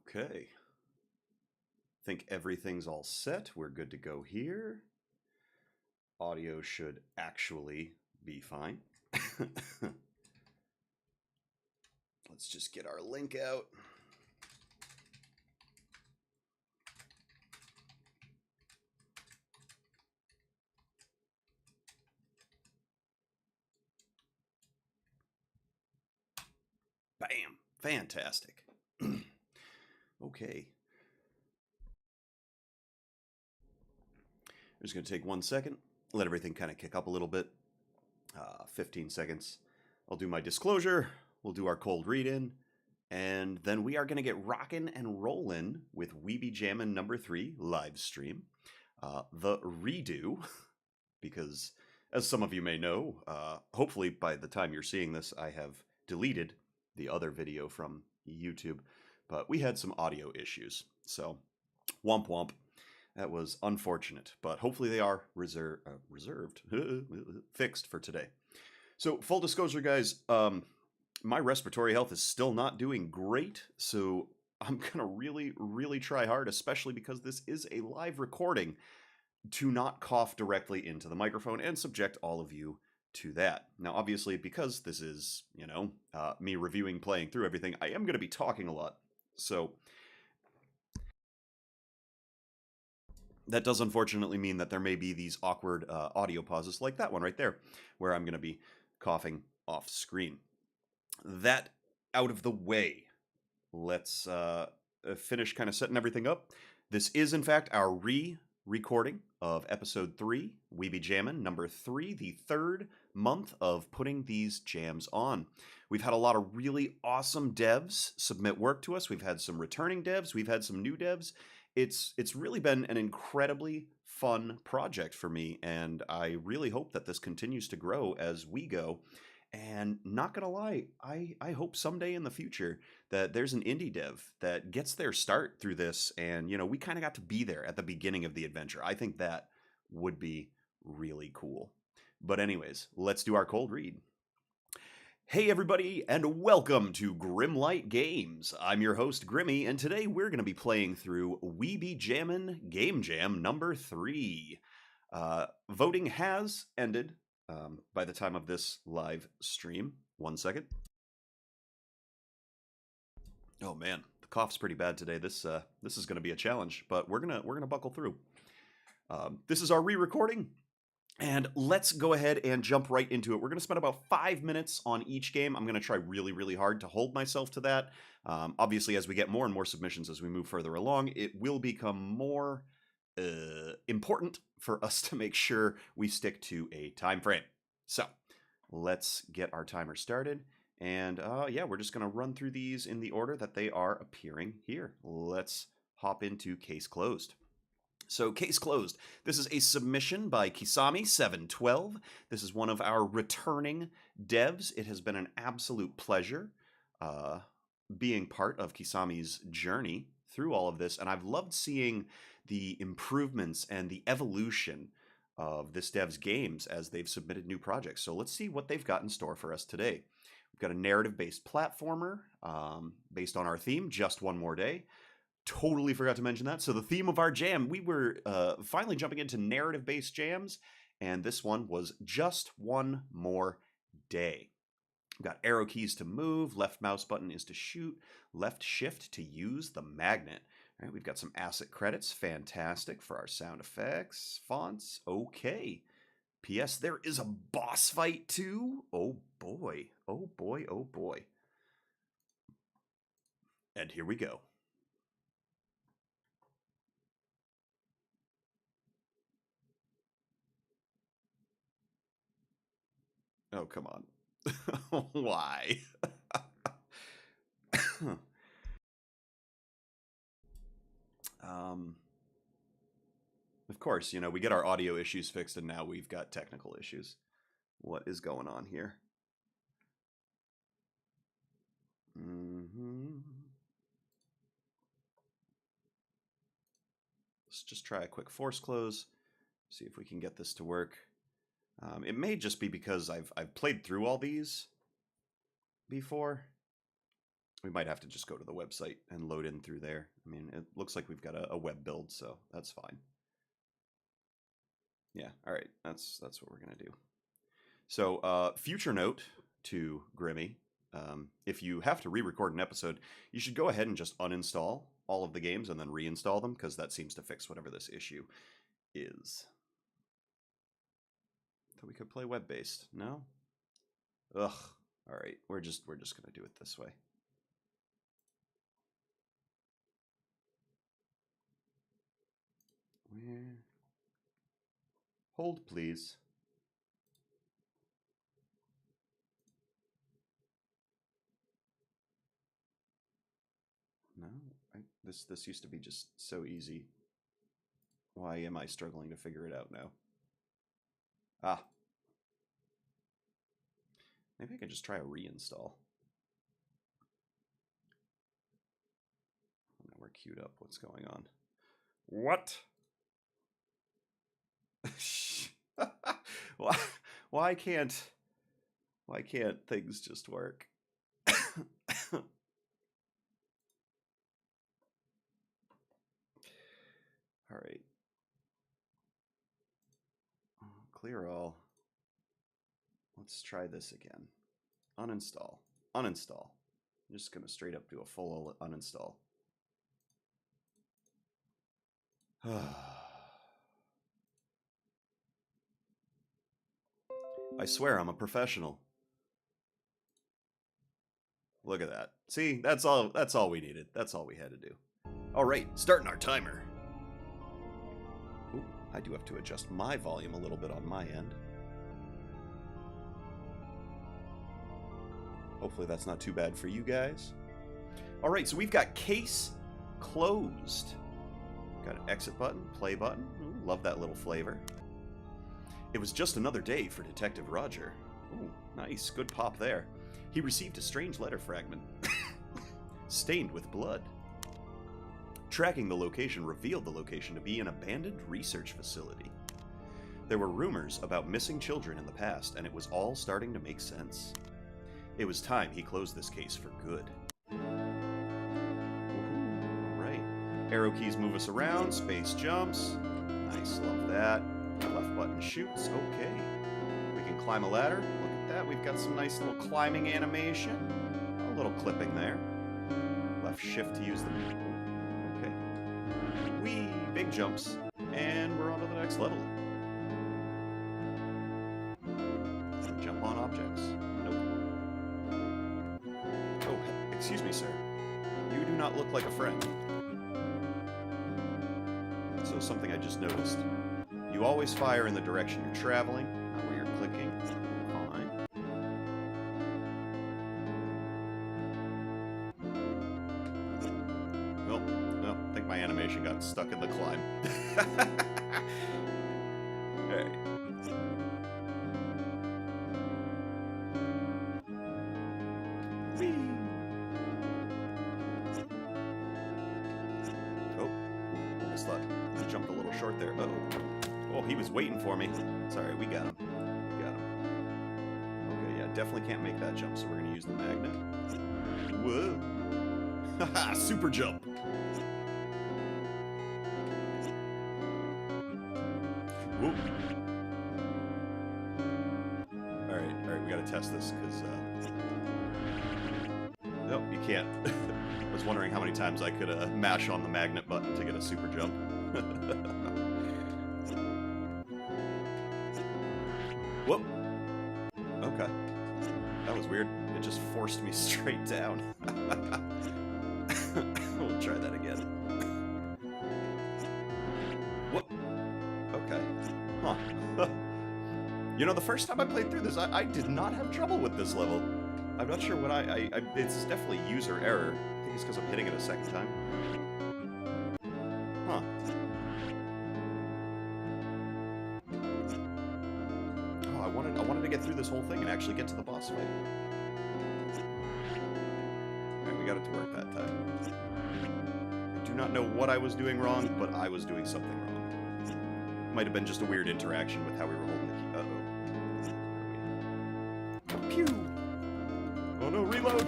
Okay. Think everything's all set. We're good to go here. Audio should actually be fine. Let's just get our link out. Bam. Fantastic. Okay. Just going to take 1 second, let everything kind of kick up a little bit. 15 seconds. I'll do my disclosure. We'll do our cold read in. And then we are going to get rocking and rolling with Be Jammin number 3 live stream. The redo, because as some of you may know, hopefully by the time you're seeing this, I have deleted the other video from YouTube, but we had some audio issues. So, womp womp. That was unfortunate, but hopefully they are reserved, fixed for today. So, full disclosure, guys, my respiratory health is still not doing great, so I'm going to really try hard, especially because this is a live recording, to not cough directly into the microphone and subject all of you to that. Now, obviously, because this is, me reviewing, playing through everything, I am going to be talking a lot. So that does unfortunately mean that there may be these awkward audio pauses like that one right there, where I'm going to be coughing off screen. That out of the way, let's finish kind of setting everything up. This is, in fact, our re-recording of episode 3, Be Jammin number 3, the third month of putting these jams on. We've had a lot of really awesome devs submit work to us. We've had some returning devs. We've had some new devs. It's really been an incredibly fun project for me, and I really hope that this continues to grow as we go. And not gonna lie, I hope someday in the future that there's an indie dev that gets their start through this, and we kind of got to be there at the beginning of the adventure. I think that would be really cool. But anyways, let's do our cold read. Hey everybody, and welcome to Grimlyte Games. I'm your host Grimmy, and today we're going to be playing through Be Jammin Game Jam number 3. Voting has ended by the time of this live stream. 1 second. Oh man, the cough's pretty bad today. This is going to be a challenge, but we're gonna buckle through. This is our re-recording. And let's go ahead and jump right into it. We're going to spend about 5 minutes on each game. I'm going to try really hard to hold myself to that. Obviously, as we get more and more submissions as we move further along, it will become more important for us to make sure we stick to a time frame. So let's get our timer started. And yeah, we're just going to run through these in the order that they are appearing here. Let's hop into case closed. So, case closed. This is a submission by Kisami712. This is one of our returning devs. It has been an absolute pleasure being part of Kisami's journey through all of this, and I've loved seeing the improvements and the evolution of this dev's games as they've submitted new projects. So let's see what they've got in store for us today. We've got a narrative-based platformer based on our theme, Just One More Day. Totally forgot to mention that. So the theme of our jam, we were finally jumping into narrative-based jams, and this one was Just One More Day. We've got arrow keys to move, left mouse button is to shoot, left shift to use the magnet. All right, we've got some asset credits, fantastic, for our sound effects, fonts, okay. P.S. There is a boss fight too. Oh boy, oh boy, oh boy. And here we go. Oh, come on. Why? Of course, we get our audio issues fixed, and now we've got technical issues. What is going on here? Let's just try a quick force close, see if we can get this to work. It may just be because I've played through all these before. We might have to just go to the website and load in through there. I mean, it looks like we've got a web build, so that's fine. Yeah, all right, that's what we're gonna do. So, future note to Grimmy, if you have to re-record an episode, you should go ahead and just uninstall all of the games and then reinstall them, because that seems to fix whatever this issue is. So we could play web-based. No? Ugh. All right, we're just gonna do it this way. Where? Hold, please. No, this used to be just so easy. Why am I struggling to figure it out now? Ah. Maybe I could just try a reinstall. Now we're queued up. What's going on? What? why can't things just work? All right. Clear all. Let's try this again. Uninstall. Uninstall. I'm just going to straight up do a full uninstall. I swear I'm a professional. Look at that. See, that's all we needed. That's all we had to do. All right, starting our timer. Ooh, I do have to adjust my volume a little bit on my end. Hopefully that's not too bad for you guys. All right, so we've got case closed. Got an exit button, play button. Ooh, love that little flavor. It was just another day for Detective Roger. Ooh, nice, good pop there. He received a strange letter fragment, stained with blood. Tracking the location revealed the location to be an abandoned research facility. There were rumors about missing children in the past, and it was all starting to make sense. It was time he closed this case for good. Right. Arrow keys move us around, space jumps. Nice, love that. Left button shoots, okay. We can climb a ladder. Look at that, we've got some nice little climbing animation. A little clipping there. Left shift to use the... Okay. Whee! Big jumps. And we're on to the next level. Jump on objects. Nope. Oh, excuse me, sir. You do not look like a friend. So something I just noticed. You always fire in the direction you're traveling, not where you're clicking. Fine. Well, I think my animation got stuck in the climb. Alright. Oh, almost thought he jumped a little short there. Uh-oh. Oh, he was waiting for me. It's alright, we got him. We got him. Okay, yeah, definitely can't make that jump, so we're going to use the magnet. Whoa. Haha, super jump. Whoa. Alright, we got to test this, because, nope, you can't. I was wondering how many times I could mash on the magnet button to get a super jump. Whoop! Okay. That was weird. It just forced me straight down. We'll try that again. Whoop! Okay. Huh. You know, the first time I played through this, I did not have trouble with this level. I'm not sure what it's definitely user error. I think it's because I'm hitting it a second time. Huh. I wanted to get through this whole thing and actually get to the boss fight. Alright, we got it to work that time. I do not know what I was doing wrong, but I was doing something wrong. Might have been just a weird interaction with how we were holding the key. Uh-oh. Pew! Oh no, reload!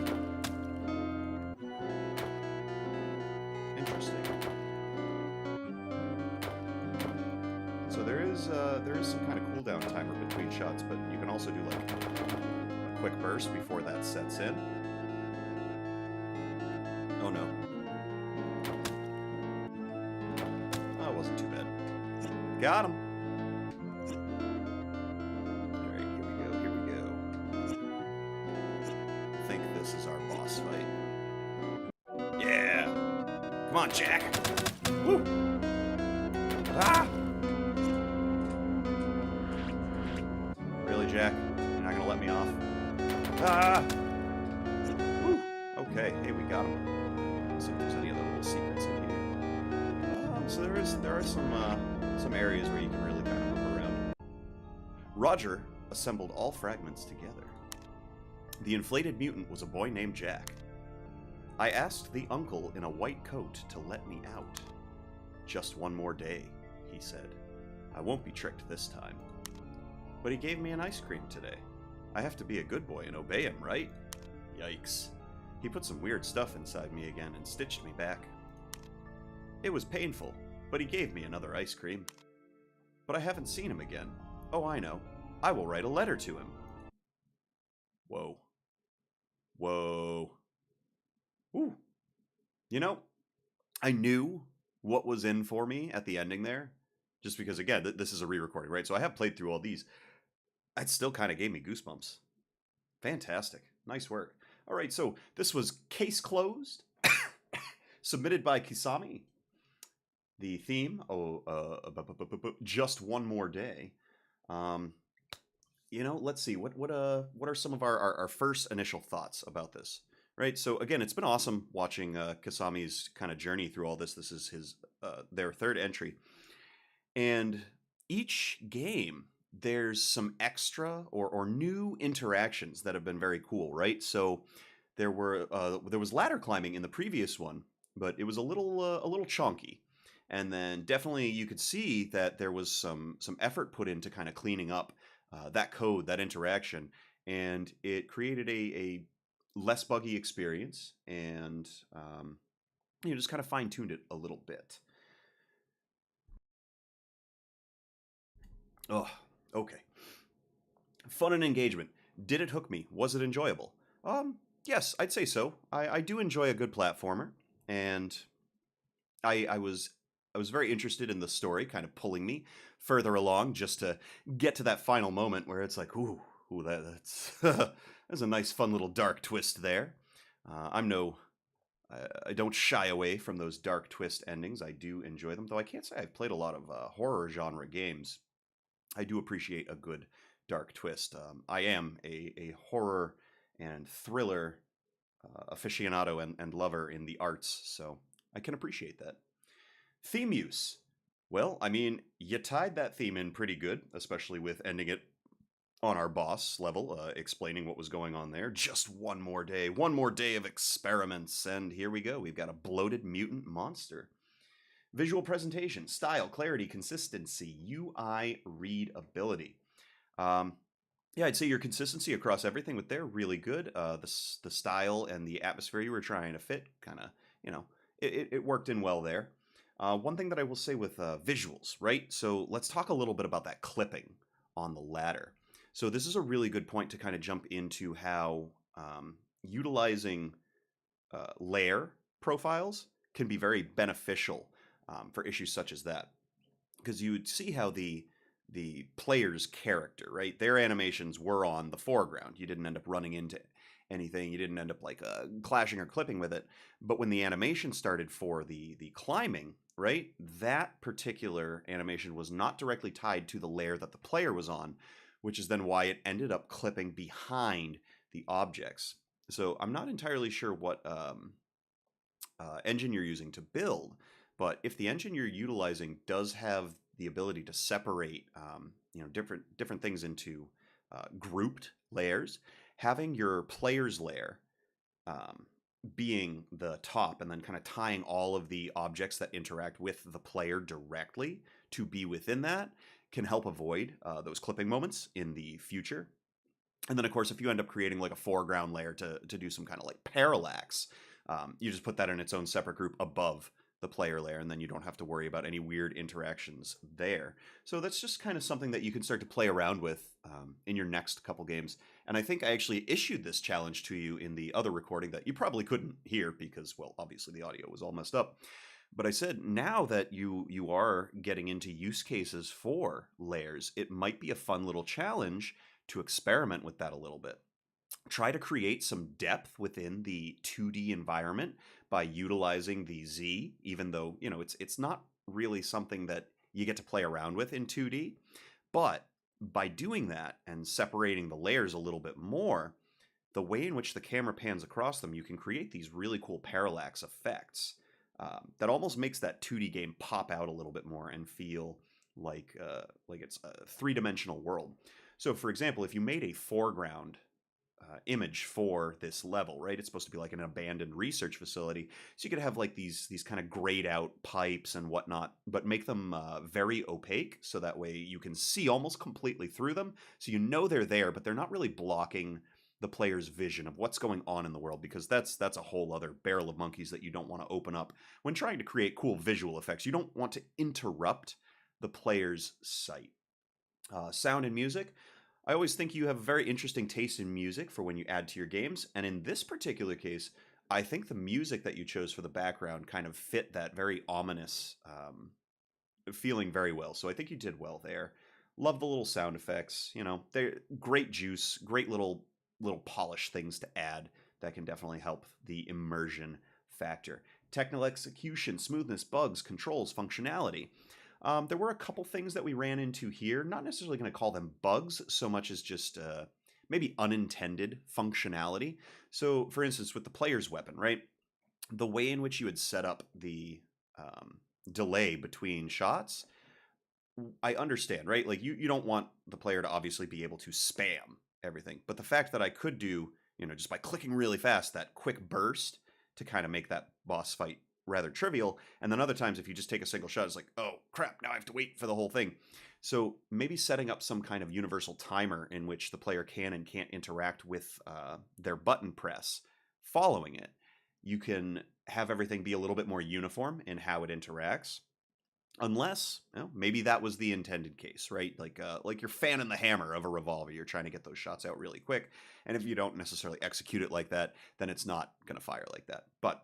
there is some kind of cooldown timer between shots, but you can also do like a quick burst before that sets in. Oh no. Oh, it wasn't too bad. Got him. All right, here we go. Here we go. I think this is our boss fight. Yeah. Come on, Jack. Woo. Ah. Really, Jack? You're not gonna let me off? Ah! Woo! Okay, hey, we got him. Let's see if there's any other little secrets in here. So there are some areas where you can really kind of move around. Roger assembled all fragments together. The inflated mutant was a boy named Jack. I asked the uncle in a white coat to let me out. Just one more day, he said. I won't be tricked this time. But he gave me an ice cream today. I have to be a good boy and obey him, right? Yikes. He put some weird stuff inside me again and stitched me back. It was painful, but he gave me another ice cream. But I haven't seen him again. Oh, I know. I will write a letter to him. Whoa. Whoa. Ooh. You know, I knew what was in for me at the ending there, just because, again, this is a re-recording, right? So I have played through all these. It still kind of gave me goosebumps. Fantastic. Nice work. All right, so this was Case Closed, submitted by Kisami. The theme, Just One More Day. You know, let's see. What are some of our first initial thoughts about this? Right. So again, it's been awesome watching Kasami's kind of journey through all this. This is his their third entry, and each game there's some extra or new interactions that have been very cool. Right. So there was ladder climbing in the previous one, but it was a little chunky. And then definitely you could see that there was some effort put into kind of cleaning up that code, that interaction, and it created a less buggy experience, and just kind of fine-tuned it a little bit. Oh, okay. Fun and engagement. Did it hook me? Was it enjoyable? Yes, I'd say so. I do enjoy a good platformer, and I was very interested in the story, kind of pulling me further along just to get to that final moment where it's like, ooh, that's that's a nice, fun little dark twist there. I don't shy away from those dark twist endings. I do enjoy them, though I can't say I've played a lot of horror genre games. I do appreciate a good dark twist. I am a horror and thriller aficionado and lover in the arts, so I can appreciate that. Theme use. Well, I mean, you tied that theme in pretty good, especially with ending it on our boss level, explaining what was going on there. Just one more day of experiments, and here we go. We've got a bloated mutant monster. Visual presentation, style, clarity, consistency, UI readability. Yeah, I'd say your consistency across everything with there really good. The style and the atmosphere you were trying to fit, kind of, it worked in well there. One thing that I will say with visuals, right? So let's talk a little bit about that clipping on the ladder. So this is a really good point to kind of jump into how utilizing layer profiles can be very beneficial for issues such as that. Because you would see how the player's character, right? Their animations were on the foreground. You didn't end up running into anything. You didn't end up like clashing or clipping with it. But when the animation started for the climbing, right, that particular animation was not directly tied to the layer that the player was on, which is then why it ended up clipping behind the objects. So I'm not entirely sure what engine you're using to build, but if the engine you're utilizing does have the ability to separate different things into grouped layers, having your player's layer being the top and then kind of tying all of the objects that interact with the player directly to be within that can help avoid those clipping moments in the future. And then, of course, if you end up creating like a foreground layer to do some kind of like parallax, you just put that in its own separate group above the player layer, and then you don't have to worry about any weird interactions there. So that's just kind of something that you can start to play around with in your next couple games. And I think I actually issued this challenge to you in the other recording that you probably couldn't hear because, well, obviously the audio was all messed up. But I said now that you are getting into use cases for layers, it might be a fun little challenge to experiment with that a little bit. Try to create some depth within the 2D environment by utilizing the Z, even though, it's not really something that you get to play around with in 2D. But by doing that and separating the layers a little bit more, the way in which the camera pans across them, you can create these really cool parallax effects that almost makes that 2D game pop out a little bit more and feel like it's a three-dimensional world. So, for example, if you made a foreground image for this level, right? It's supposed to be like an abandoned research facility. So you could have like these kind of grayed out pipes and whatnot, but make them very opaque so that way you can see almost completely through them. So you know they're there, but they're not really blocking the player's vision of what's going on in the world, because that's a whole other barrel of monkeys that you don't want to open up when trying to create cool visual effects. You don't want to interrupt the player's sight. Sound and music. I always think you have a very interesting taste in music for when you add to your games, and in this particular case, I think the music that you chose for the background kind of fit that very ominous feeling very well. So I think you did well there. Love the little sound effects. They're great juice, great little polished things to add that can definitely help the immersion factor. Technical execution, smoothness, bugs, controls, functionality. There were a couple things that we ran into here. Not necessarily going to call them bugs so much as just maybe unintended functionality. So, for instance, with the player's weapon, right? The way in which you would set up the delay between shots, I understand, right? Like you don't want the player to obviously be able to spam everything. But the fact that I could do, just by clicking really fast, that quick burst to kind of make that boss fight rather trivial. And then other times, if you just take a single shot, it's like, oh crap, now I have to wait for the whole thing. So maybe setting up some kind of universal timer in which the player can and can't interact with their button press following it. You can have everything be a little bit more uniform in how it interacts. Unless, maybe that was the intended case, right? Like you're fanning the hammer of a revolver. You're trying to get those shots out really quick. And if you don't necessarily execute it like that, then it's not going to fire like that. But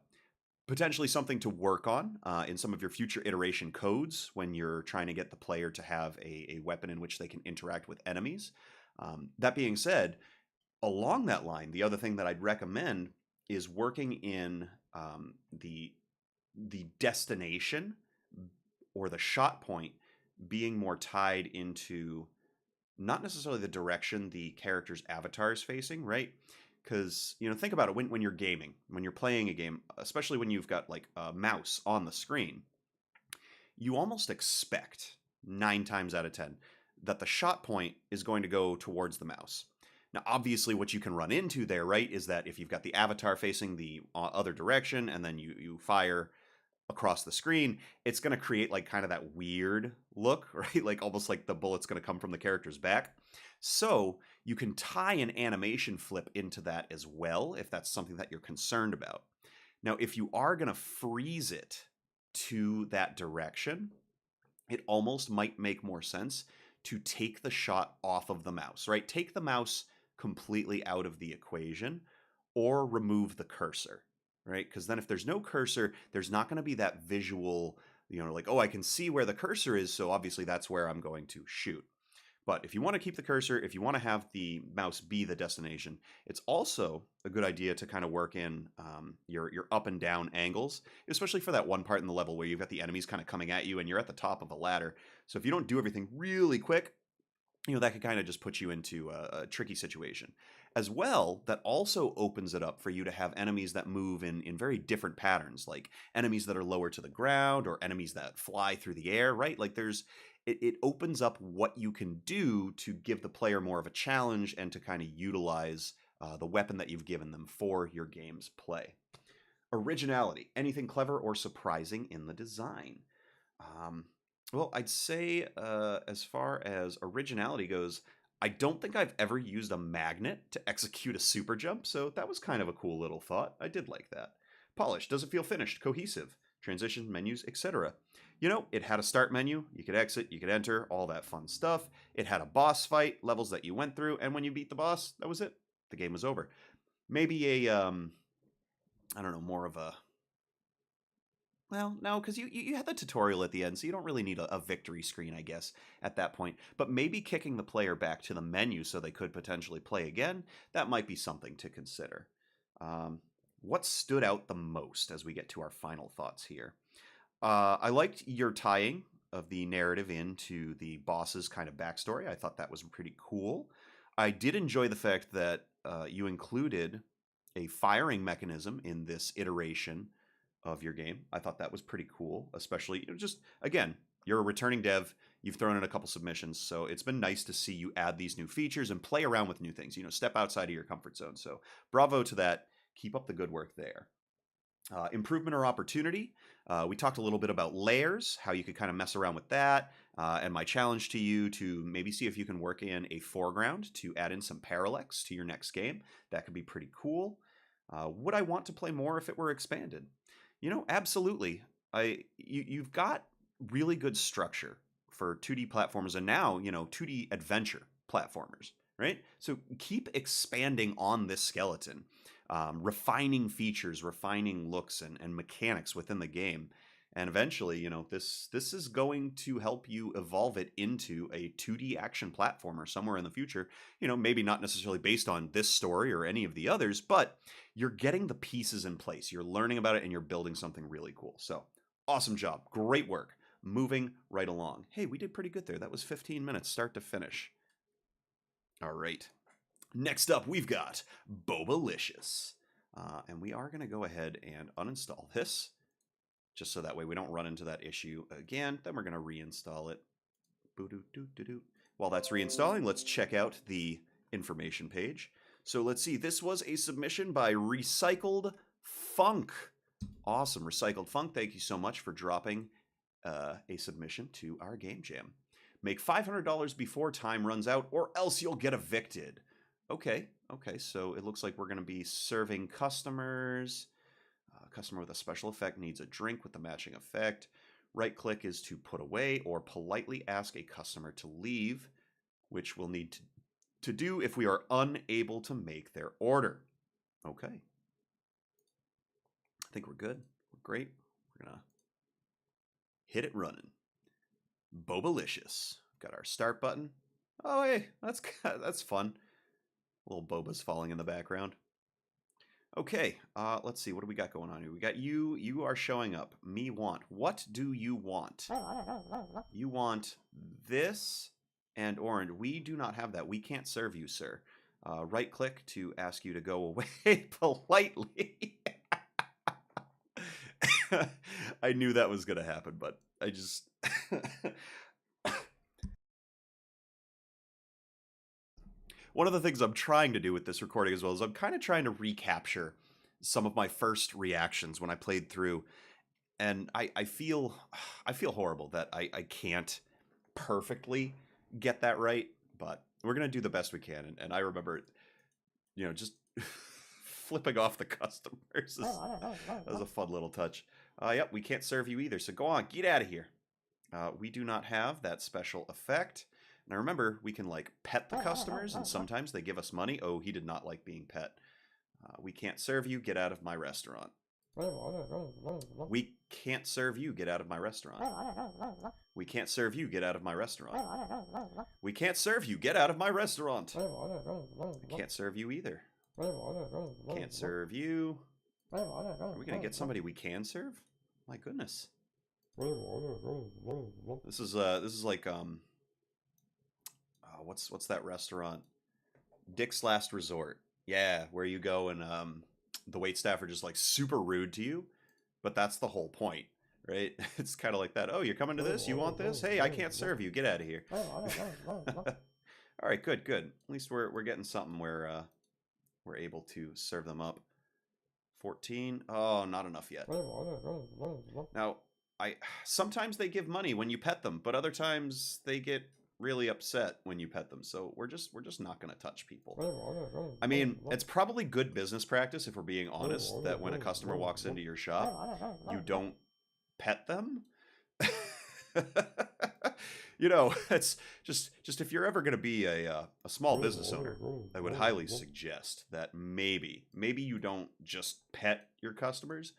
potentially something to work on in some of your future iteration codes when you're trying to get the player to have a weapon in which they can interact with enemies. That being said, along that line, the other thing that I'd recommend is working in the destination or the shot point being more tied into not necessarily the direction the character's avatar is facing, right? Because, think about it when you're gaming, when you're playing a game, especially when you've got like a mouse on the screen, you almost expect 9 times out of 10 that the shot point is going to go towards the mouse. Now, obviously, what you can run into there, right, is that if you've got the avatar facing the other direction and then you fire across the screen, it's going to create like kind of that weird look, right? Like almost like the bullet's going to come from the character's back. So you can tie an animation flip into that as well if that's something that you're concerned about. Now, if you are going to freeze it to that direction, it almost might make more sense to take the shot off of the mouse, right? Take the mouse completely out of the equation or remove the cursor, right? Because then if there's no cursor, there's not going to be that visual, like, oh, I can see where the cursor is, so obviously that's where I'm going to shoot. But if you want to keep the cursor, if you want to have the mouse be the destination, it's also a good idea to kind of work in your up and down angles, especially for that one part in the level where you've got the enemies kind of coming at you and you're at the top of a ladder. So if you don't do everything really quick, that could kind of just put you into a tricky situation. As well, that also opens it up for you to have enemies that move in very different patterns, like enemies that are lower to the ground or enemies that fly through the air, right? Like it opens up what you can do to give the player more of a challenge and to kind of utilize the weapon that you've given them for your game's play. Originality, anything clever or surprising in the design. Well, I'd say as far as originality goes, I don't think I've ever used a magnet to execute a super jump, so that was kind of a cool little thought. I did like that. Polished, does it feel finished, cohesive? transition menus, etc. You know, it had a start menu, you could exit, you could enter, all that fun stuff. It had a boss fight, levels that you went through, and when you beat the boss, that was it. The game was over. Maybe a, I don't know, more of a, well, no, because you had the tutorial at the end, so you don't really need a victory screen, I guess, at that point. But maybe kicking the player back to the menu so they could potentially play again, that might be something to consider. What stood out the most as we get to our final thoughts here? I liked your tying of the narrative into the boss's kind of backstory. I thought that was pretty cool. I did enjoy the fact that you included a firing mechanism in this iteration of your game. I thought that was pretty cool, especially, you know, just again, you're a returning dev, you've thrown in a couple submissions, so it's been nice to see you add these new features and play around with new things, you know, step outside of your comfort zone. So bravo to that. Keep up the good work there. Improvement or opportunity. We talked a little bit about layers, how you could kind of mess around with that, and my challenge to you to maybe see if you can work in a foreground to add in some parallax to your next game. That could be pretty cool. Would I want to play more if it were expanded? You know, absolutely. You've got really good structure for 2D platformers and now, you know, 2D adventure platformers, right? So keep expanding on this skeleton, refining features, refining looks and mechanics within the game. And eventually, you know, this is going to help you evolve it into a 2D action platformer somewhere in the future. You know, maybe not necessarily based on this story or any of the others, but you're getting the pieces in place. You're learning about it and you're building something really cool. So, awesome job. Great work. Moving right along. Hey, we did pretty good there. That was 15 minutes start to finish. All right. Next up, we've got Bobalicious. And we are going to go ahead and uninstall this, just so that way we don't run into that issue again. Then we're going to reinstall it. While that's reinstalling, let's check out the information page. So let's see. This was a submission by Recycled Funk. Awesome. Recycled Funk, thank you so much for dropping a submission to our Game Jam. Make $500 before time runs out, or else you'll get evicted. Okay, so it looks like we're going to be serving customers. Customer with a special effect needs a drink with the matching effect. Right click is to put away or politely ask a customer to leave, which we'll need to do if we are unable to make their order. Okay. I think we're good. We're great. We're going to hit it running. Bobalicious. Got our start button. Oh, hey, that's fun. Little bobas falling in the background. Okay, let's see. What do we got going on here? We got you. You are showing up. Me want. What do you want? You want this and orange. We do not have that. We can't serve you, sir. Right click to ask you to go away politely. I knew that was going to happen, but I just... One of the things I'm trying to do with this recording as well is I'm kind of trying to recapture some of my first reactions when I played through, and I feel horrible that I can't perfectly get that right, but we're gonna do the best we can. And I remember, you know, just flipping off the customers. That was a fun little touch. Yep, we can't serve you either, so go on, get out of here. We do not have that special effect. Now remember, we can like pet the customers, and sometimes they give us money. Oh, he did not like being pet. We can't serve you. Get out of my restaurant. We can't serve you. Get out of my restaurant. We can't serve you. Get out of my restaurant. We can't serve you. Get out of my restaurant. I can't serve you either. Can't serve you. Are we gonna get somebody we can serve? My goodness. This is like what's that restaurant? Dick's Last Resort. Yeah, where you go and the waitstaff are just like super rude to you, but that's the whole point, right? It's kind of like that. Oh, you're coming to this? You want this? Hey, I can't serve you. Get out of here. All right, good. At least we're getting something where we're able to serve them up. 14. Oh, not enough yet. Now, sometimes they give money when you pet them, but other times they get really upset when you pet them. So we're just not going to touch people. I mean, it's probably good business practice, if we're being honest, that when a customer walks into your shop, you don't pet them. It's just if you're ever going to be a small business owner, I would highly suggest that maybe you don't just pet your customers.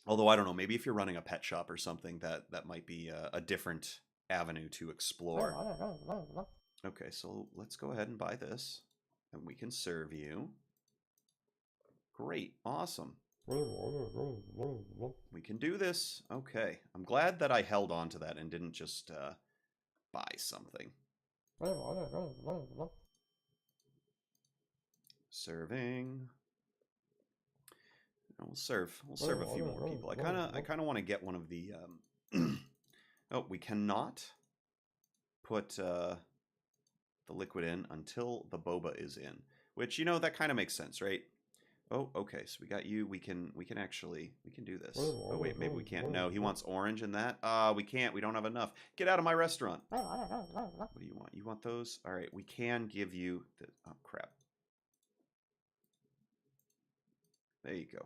Although I don't know, maybe if you're running a pet shop or something, that might be a different avenue to explore. Okay, so let's go ahead and buy this, and we can serve you. Great, awesome. We can do this. Okay, I'm glad that I held on to that and didn't just buy something. Serving. We'll serve a few more people. I kind of want to get one of the. Oh, we cannot put the liquid in until the boba is in, which that kind of makes sense, right? Oh, okay. So we got you. We can do this. Oh wait, maybe we can't. No, he wants orange in that. We can't. We don't have enough. Get out of my restaurant. What do you want? You want those? All right. We can give you the. Oh crap. There you go.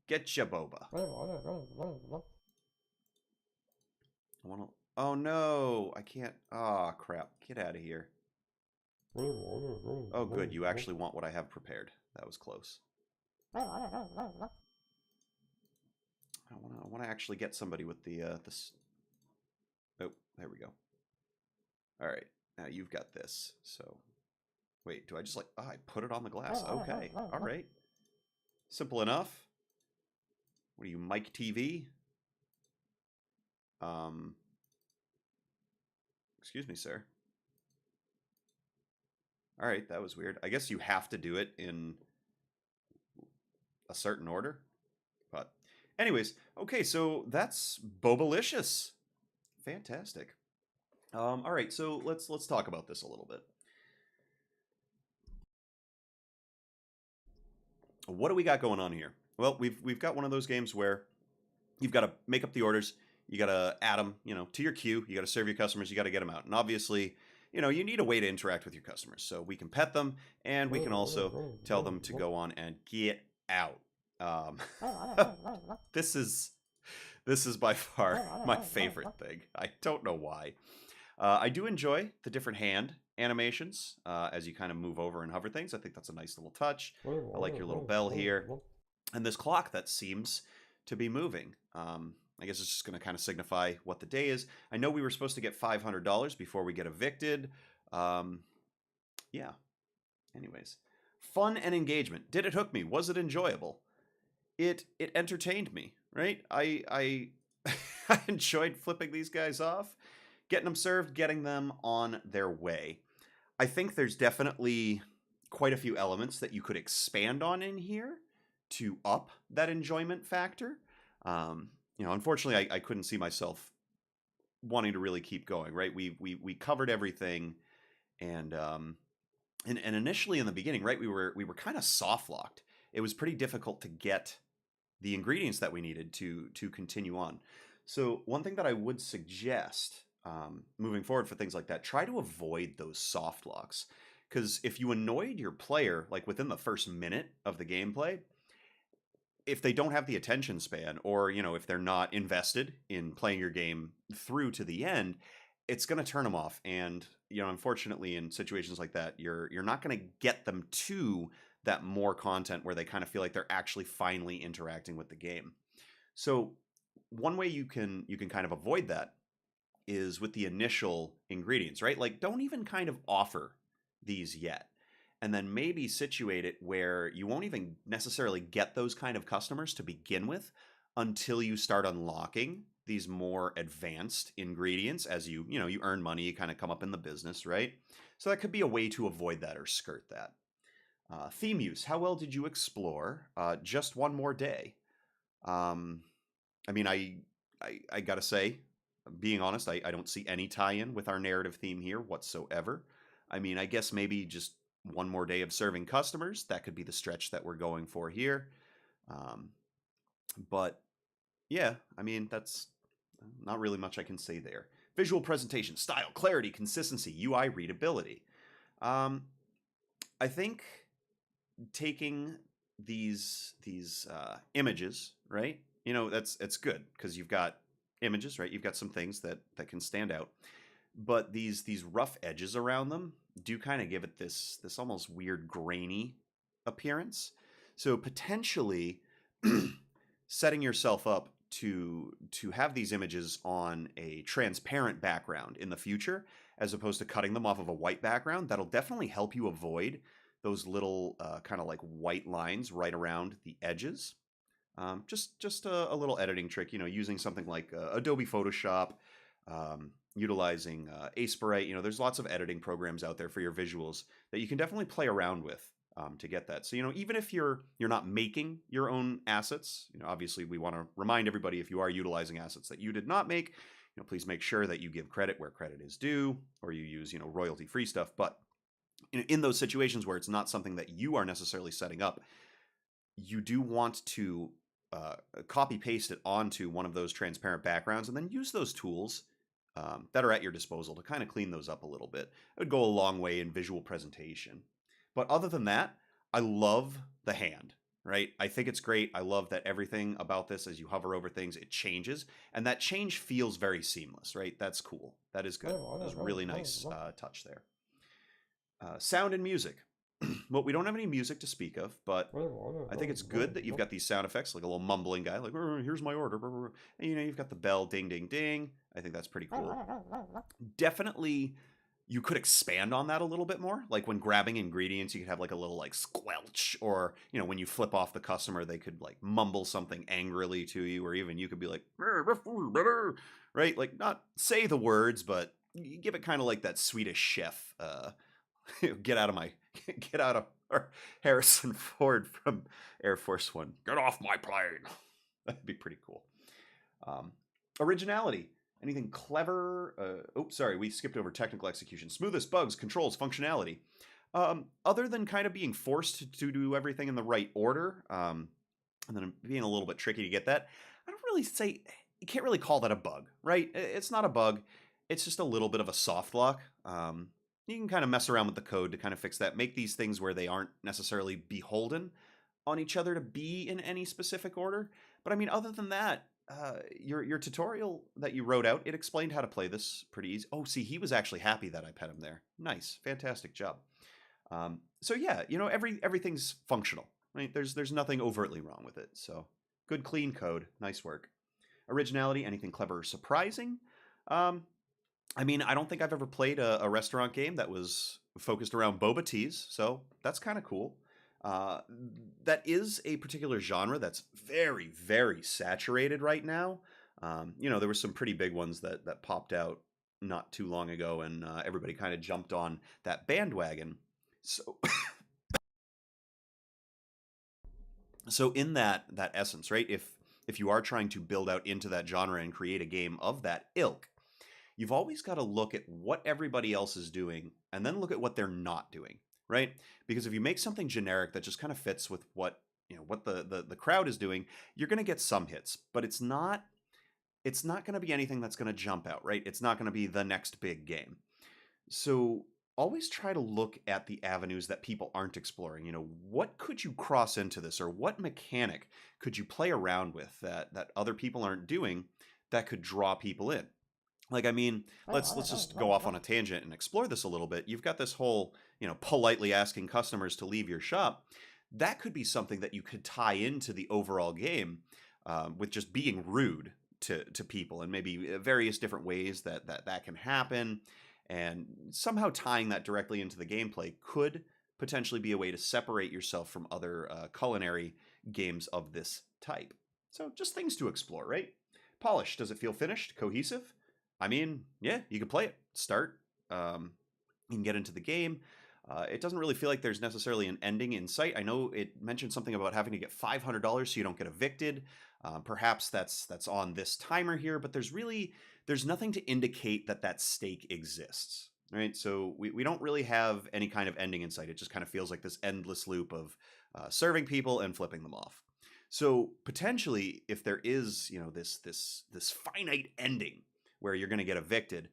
Get ya boba. I want to. Oh no, I can't. Oh crap. Get out of here. Oh good. You actually want what I have prepared. That was close. I want to actually get somebody with the this. Oh, there we go. All right, now you've got this. So, wait, do I just I put it on the glass? Okay, all right. Simple enough. What are you, Mike TV? Excuse me, sir. All right, that was weird. I guess you have to do it in a certain order. But anyways, okay, so that's Bobalicious. Fantastic. All right, so let's talk about this a little bit. What do we got going on here? Well, we've got one of those games where you've got to make up the orders, you got to add them, to your queue, you got to serve your customers, you got to get them out, and obviously, you need a way to interact with your customers. So we can pet them, and we can also tell them to go on and get out. This is by far my favorite thing. I don't know why. I do enjoy the different hand animations as you kind of move over and hover things. I think that's a nice little touch. I like your little bell here. And this clock that seems to be moving. I guess it's just going to kind of signify what the day is. I know we were supposed to get $500 before we get evicted. Yeah. Anyways. Fun and engagement. Did it hook me? Was it enjoyable? It entertained me, right? I I enjoyed flipping these guys off, getting them served, getting them on their way. I think there's definitely quite a few elements that you could expand on in here to up that enjoyment factor. Unfortunately, I couldn't see myself wanting to really keep going. Right? We covered everything, and initially in the beginning, right, we were kind of soft locked. It was pretty difficult to get the ingredients that we needed to continue on. So one thing that I would suggest moving forward for things like that, try to avoid those soft locks. Because if you annoyed your player, like within the first minute of the gameplay, if they don't have the attention span, or if they're not invested in playing your game through to the end, it's going to turn them off. And unfortunately, in situations like that, you're not going to get them to that more content where they kind of feel like they're actually finally interacting with the game. So one way you can kind of avoid that is with the initial ingredients, right? Like, don't even kind of offer these yet. And then maybe situate it where you won't even necessarily get those kind of customers to begin with until you start unlocking these more advanced ingredients as you earn money, you kind of come up in the business, right? So that could be a way to avoid that or skirt that. Theme use. How well did you explore? Just one more day. I mean, I gotta say, being honest, I don't see any tie-in with our narrative theme here whatsoever. I mean, I guess maybe just one more day of serving customers. That could be the stretch that we're going for here. But yeah, I mean, that's not really much I can say there. Visual presentation, style, clarity, consistency, UI readability. I think taking these images, right, that's it's good because you've got images, right? You've got some things that can stand out, but these rough edges around them do kind of give it this almost weird grainy appearance. So potentially setting yourself up to have these images on a transparent background in the future as opposed to cutting them off of a white background, that'll definitely help you avoid those little kind of like white lines right around the edges. Just a little editing trick, using something like Adobe Photoshop, utilizing Aseprite. There's lots of editing programs out there for your visuals that you can definitely play around with to get that. So even if you're not making your own assets, obviously we want to remind everybody if you are utilizing assets that you did not make, please make sure that you give credit where credit is due, or you use royalty-free stuff. But in those situations where it's not something that you are necessarily setting up, you do want to copy paste it onto one of those transparent backgrounds and then use those tools that are at your disposal to kind of clean those up a little bit. It would go a long way in visual presentation. But other than that, I love the hand, right? I think it's great. I love that everything about this, as you hover over things, it changes. And that change feels very seamless, right? That's cool. That is good. That is really nice touch there. Sound and music. Well, we don't have any music to speak of, but I think it's good that you've got these sound effects, like a little mumbling guy, like, here's my order. And, you've got the bell, ding, ding, ding. I think that's pretty cool. Definitely, you could expand on that a little bit more. Like when grabbing ingredients, you could have like a little like squelch, or, when you flip off the customer, they could like mumble something angrily to you, or even you could be like, right? Like not say the words, but you give it kind of like that Swedish chef, get out of or Harrison Ford from Air Force One. Get off my plane. That'd be pretty cool. Originality. Anything clever? Sorry, we skipped over technical execution. Smoothest bugs, controls, functionality. Other than kind of being forced to do everything in the right order, and then being a little bit tricky to get that, I don't really say, you can't really call that a bug, right? It's not a bug. It's just a little bit of a soft lock. You can kind of mess around with the code to kind of fix that. Make these things where they aren't necessarily beholden on each other to be in any specific order. But I mean, other than that, your tutorial that you wrote out, it explained how to play this pretty easy. Oh, see, he was actually happy that I pet him there. Nice, fantastic job. So yeah, everything's functional. Right? There's nothing overtly wrong with it. So good, clean code. Nice work. Originality. Anything clever or surprising? I mean, I don't think I've ever played a restaurant game that was focused around boba teas, so that's kind of cool. Uh, that is a particular genre that's very, very saturated right now. There were some pretty big ones that popped out not too long ago, and everybody kind of jumped on that bandwagon. So, so in that essence, right? If you are trying to build out into that genre and create a game of that ilk, you've always got to look at what everybody else is doing and then look at what they're not doing, right? Because if you make something generic that just kind of fits with what the crowd is doing, you're going to get some hits, but it's not going to be anything that's going to jump out, right? It's not going to be the next big game. So always try to look at the avenues that people aren't exploring. What could you cross into this, or what mechanic could you play around with that other people aren't doing that could draw people in? Like, I mean, let's just go off on a tangent and explore this a little bit. You've got this whole, politely asking customers to leave your shop. That could be something that you could tie into the overall game, with just being rude to people, and maybe various different ways that can happen, and somehow tying that directly into the gameplay could potentially be a way to separate yourself from other culinary games of this type. So just things to explore, right? Polish. Does it feel finished? Cohesive? I mean, yeah, you can play it. Start. You can get into the game. It doesn't really feel like there's necessarily an ending in sight. I know it mentioned something about having to get $500 so you don't get evicted. Perhaps that's on this timer here, but there's nothing to indicate that stake exists. Right? So we don't really have any kind of ending in sight. It just kind of feels like this endless loop of serving people and flipping them off. So potentially, if there is this finite ending where you're going to get evicted,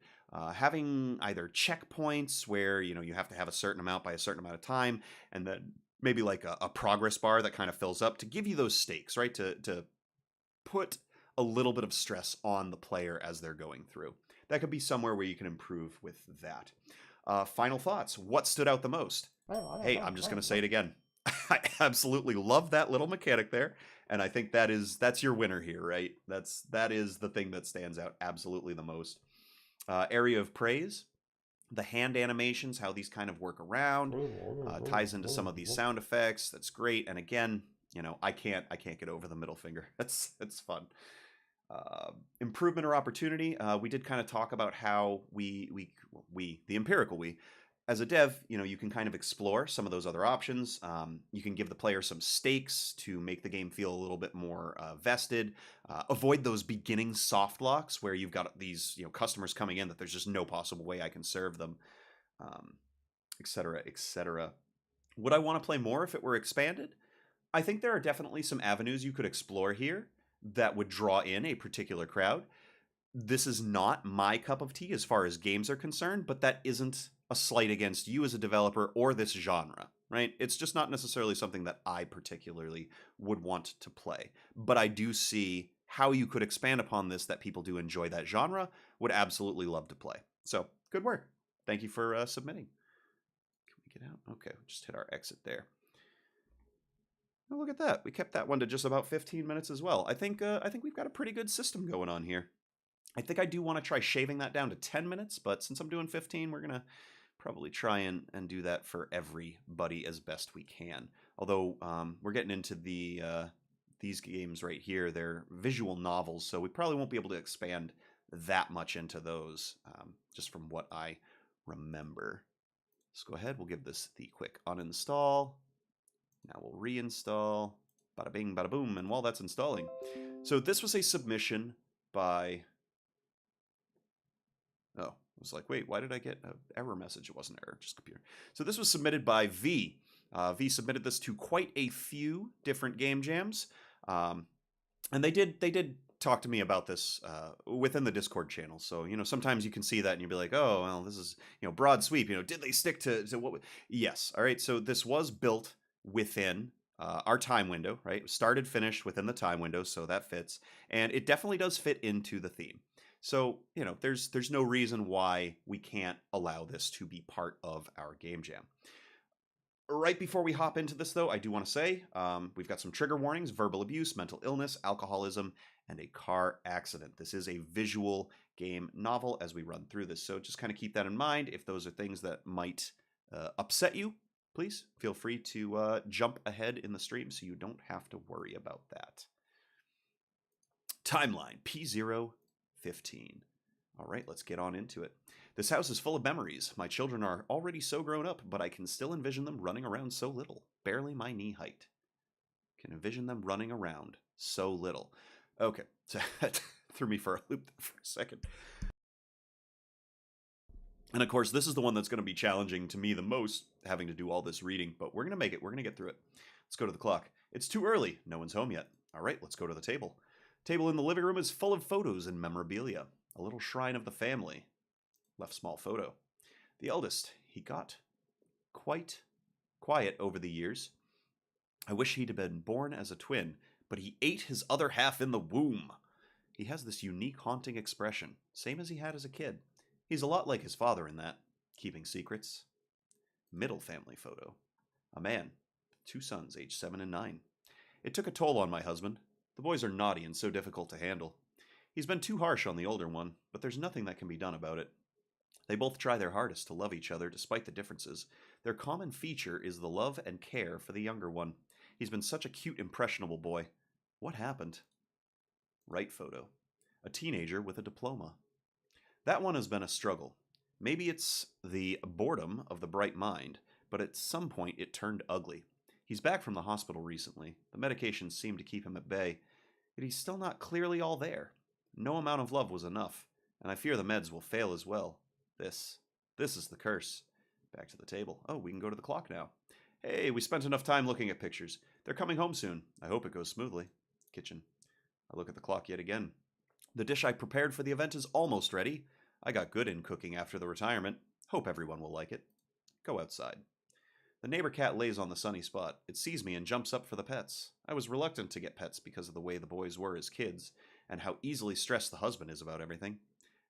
having either checkpoints where you have to have a certain amount by a certain amount of time, and then maybe like a progress bar that kind of fills up to give you those stakes, right? To put a little bit of stress on the player as they're going through. That could be somewhere where you can improve with that. Final thoughts. What stood out the most? Hey, I'm just going to say it again. I absolutely love that little mechanic there, and I think that's your winner here, right? That is the thing that stands out absolutely the most. Area of praise, the hand animations, how these kind of work around, ties into some of these sound effects. That's great. And again, I can't get over the middle finger. It's fun. Improvement or opportunity. We did kind of talk about how the empirical we, as a dev, you can kind of explore some of those other options. You can give the player some stakes to make the game feel a little bit more vested. Avoid those beginning soft locks where you've got these customers coming in that there's just no possible way I can serve them, etc., etc. Would I want to play more if it were expanded? I think there are definitely some avenues you could explore here that would draw in a particular crowd. This is not my cup of tea as far as games are concerned, but that isn't a slight against you as a developer or this genre, right? It's just not necessarily something that I particularly would want to play. But I do see how you could expand upon this, that people do enjoy that genre, would absolutely love to play. So, good work. Thank you for submitting. Can we get out? Okay, we'll just hit our exit there. Oh, look at that. We kept that one to just about 15 minutes as well. I think we've got a pretty good system going on here. I think I do want to try shaving that down to 10 minutes, but since I'm doing 15, we're going to probably try and do that for everybody as best we can. Although we're getting into these games right here. They're visual novels, so we probably won't be able to expand that much into those, just from what I remember. Let's go ahead. We'll give this the quick uninstall. Now we'll reinstall. Bada bing, bada boom. And while that's installing. So this was a submission by... Oh, I was like, wait, why did I get an error message? It wasn't an error, just computer. So this was submitted by V. V submitted this to quite a few different game jams. And they did talk to me about this within the Discord channel. So, sometimes you can see that and you'll be like, oh, well, this is, broad sweep. Did they stick to what? Yes. All right. So this was built within our time window, right? Started, finished within the time window. So that fits. And it definitely does fit into the theme. So, there's no reason why we can't allow this to be part of our game jam. Right before we hop into this, though, I do want to say we've got some trigger warnings: verbal abuse, mental illness, alcoholism, and a car accident. This is a visual game novel as we run through this, so just kind of keep that in mind. If those are things that might upset you, please feel free to jump ahead in the stream so you don't have to worry about that. Timeline P015. All right, let's get on into it. This house is full of memories. My children are already so grown up, but I can still envision them running around so little, barely my knee height. Can envision them running around so little. Okay, so that threw me for a loop for a second. And of course, this is the one that's going to be challenging to me the most, having to do all this reading, but we're going to make it. We're going to get through it. Let's go to the clock. It's too early. No one's home yet. All right, let's go to the table. Table in the living room is full of photos and memorabilia. A little shrine of the family. Left small photo. The eldest, he got quite quiet over the years. I wish he'd have been born as a twin, but he ate his other half in the womb. He has this unique, haunting expression, same as he had as a kid. He's a lot like his father in that, keeping secrets. Middle family photo. A man, 2 sons, aged 7 and 9. It took a toll on my husband. The boys are naughty and so difficult to handle. He's been too harsh on the older one, but there's nothing that can be done about it. They both try their hardest to love each other despite the differences. Their common feature is the love and care for the younger one. He's been such a cute, impressionable boy. What happened? Right photo. A teenager with a diploma. That one has been a struggle. Maybe it's the boredom of the bright mind, but at some point it turned ugly. He's back from the hospital recently. The medications seem to keep him at bay, yet he's still not clearly all there. No amount of love was enough, and I fear the meds will fail as well. This is the curse. Back to the table. Oh, we can go to the clock now. Hey, we spent enough time looking at pictures. They're coming home soon. I hope it goes smoothly. Kitchen. I look at the clock yet again. The dish I prepared for the event is almost ready. I got good in cooking after the retirement. Hope everyone will like it. Go outside. The neighbor cat lays on the sunny spot. It sees me and jumps up for the pets. I was reluctant to get pets because of the way the boys were as kids, and how easily stressed the husband is about everything.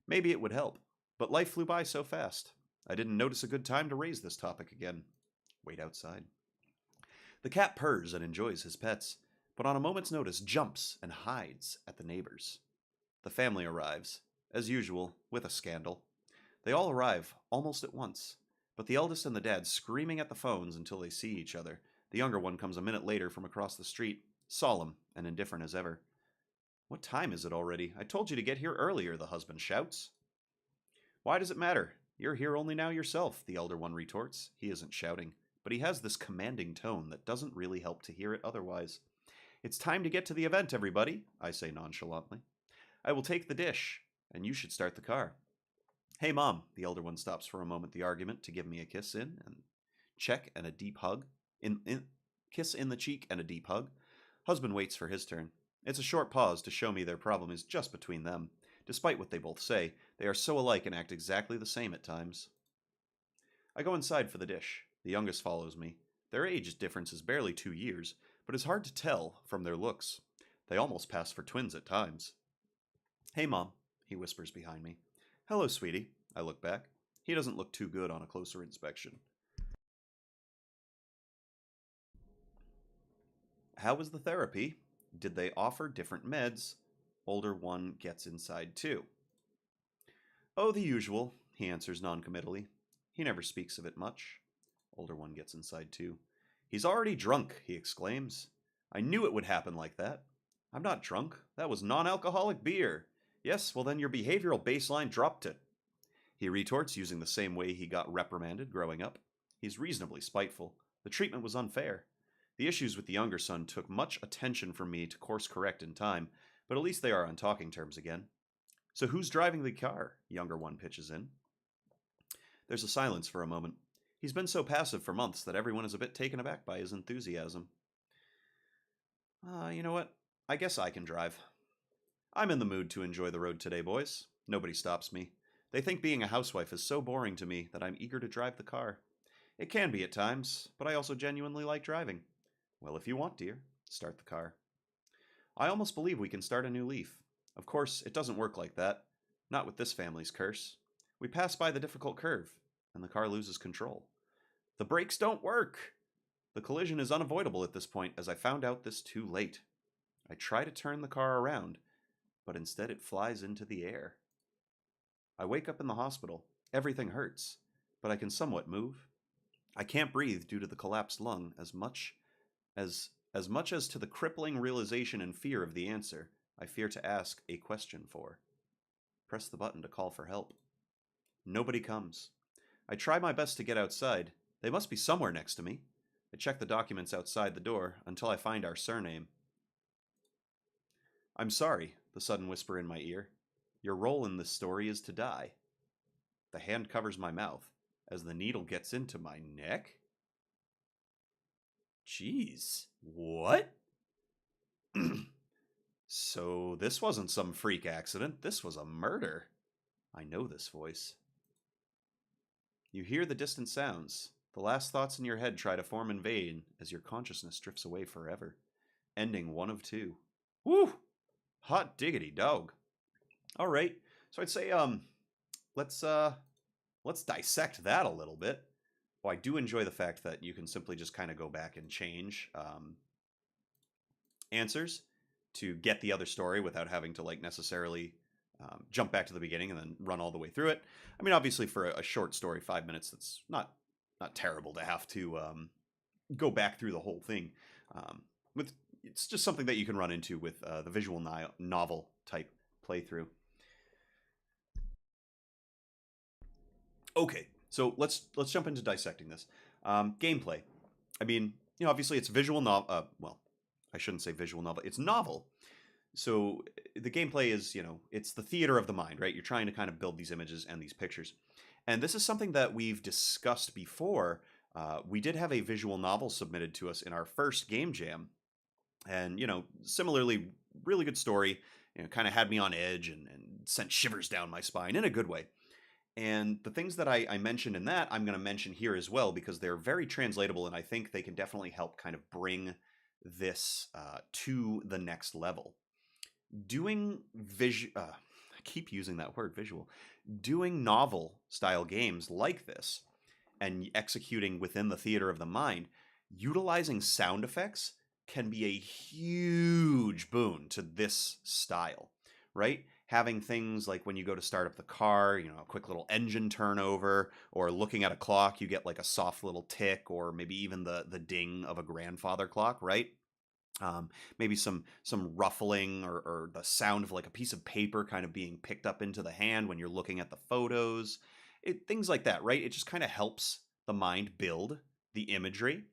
Maybe it would help, but life flew by so fast. I didn't notice a good time to raise this topic again. Wait outside. The cat purrs and enjoys his pets, but on a moment's notice jumps and hides at the neighbors. The family arrives, as usual, with a scandal. They all arrive almost at once, but the eldest and the dad screaming at the phones until they see each other. The younger one comes a minute later from across the street, solemn and indifferent as ever. What time is it already? I told you to get here earlier, the husband shouts. Why does it matter? You're here only now yourself, the elder one retorts. He isn't shouting, but he has this commanding tone that doesn't really help to hear it otherwise. It's time to get to the event, everybody, I say nonchalantly. I will take the dish, and you should start the car. Hey, Mom, the elder one stops for a moment the argument to give me a kiss in and check and a deep hug. Kiss in the cheek and a deep hug. Husband waits for his turn. It's a short pause to show me their problem is just between them. Despite what they both say, they are so alike and act exactly the same at times. I go inside for the dish. The youngest follows me. Their age difference is barely 2 years, but it's hard to tell from their looks. They almost pass for twins at times. Hey, Mom, he whispers behind me. Hello, sweetie. I look back. He doesn't look too good on a closer inspection. How was the therapy? Did they offer different meds? Older one gets inside too. Oh, the usual, he answers noncommittally. He never speaks of it much. Older one gets inside too. He's already drunk, he exclaims. I knew it would happen like that. I'm not drunk. That was non-alcoholic beer. Yes, well then your behavioral baseline dropped it. He retorts using the same way he got reprimanded growing up. He's reasonably spiteful. The treatment was unfair. The issues with the younger son took much attention from me to course correct in time, but at least they are on talking terms again. So who's driving the car? Younger one pitches in. There's a silence for a moment. He's been so passive for months that everyone is a bit taken aback by his enthusiasm. You know what? I guess I can drive. I'm in the mood to enjoy the road today, boys. Nobody stops me. They think being a housewife is so boring to me that I'm eager to drive the car. It can be at times, but I also genuinely like driving. Well, if you want, dear, start the car. I almost believe we can start a new leaf. Of course, it doesn't work like that. Not with this family's curse. We pass by the difficult curve, and the car loses control. The brakes don't work! The collision is unavoidable at this point, as I found out this too late. I try to turn the car around, but instead it flies into the air. I wake up in the hospital. Everything hurts, but I can somewhat move. I can't breathe due to the collapsed lung as much as to the crippling realization and fear of the answer I fear to ask a question for. Press the button to call for help. Nobody comes. I try my best to get outside. They must be somewhere next to me. I check the documents outside the door until I find our surname. I'm sorry, the sudden whisper in my ear. Your role in this story is to die. The hand covers my mouth as the needle gets into my neck. Jeez, what? So this wasn't some freak accident. This was a murder. I know this voice. You hear the distant sounds. The last thoughts in your head try to form in vain as your consciousness drifts away forever, ending one of two. Woo! Hot diggity dog. All right. So I'd say let's dissect that a little bit. Well, I do enjoy the fact that you can simply just kind of go back and change answers to get the other story without having to like necessarily jump back to the beginning and then run all the way through it. I mean, obviously for a short story, 5 minutes, that's not terrible to have to go back through the whole thing. It's just something that you can run into with the visual novel type playthrough. Okay, so let's jump into dissecting this. Gameplay. I mean, you know, obviously it's visual novel. Well, I shouldn't say visual novel. It's novel. So the gameplay is, you know, it's the theater of the mind, right? You're trying to kind of build these images and these pictures. And this is something that we've discussed before. We did have a visual novel submitted to us in our first game jam. And, you know, similarly, really good story. You know, kind of had me on edge and sent shivers down my spine in a good way. And the things that I mentioned in that, I'm going to mention here as well because they're very translatable, and I think they can definitely help kind of bring this to the next level. Doing I keep using that word, visual. Doing novel style games like this and executing within the theater of the mind, utilizing sound effects can be a huge boon to this style, right? Having things like when you go to start up the car, you know, a quick little engine turnover, or looking at a clock, you get like a soft little tick, or maybe even the ding of a grandfather clock, right? Maybe some ruffling or the sound of like a piece of paper kind of being picked up into the hand when you're looking at the photos, things like that, right? It just kind of helps the mind build the imagery.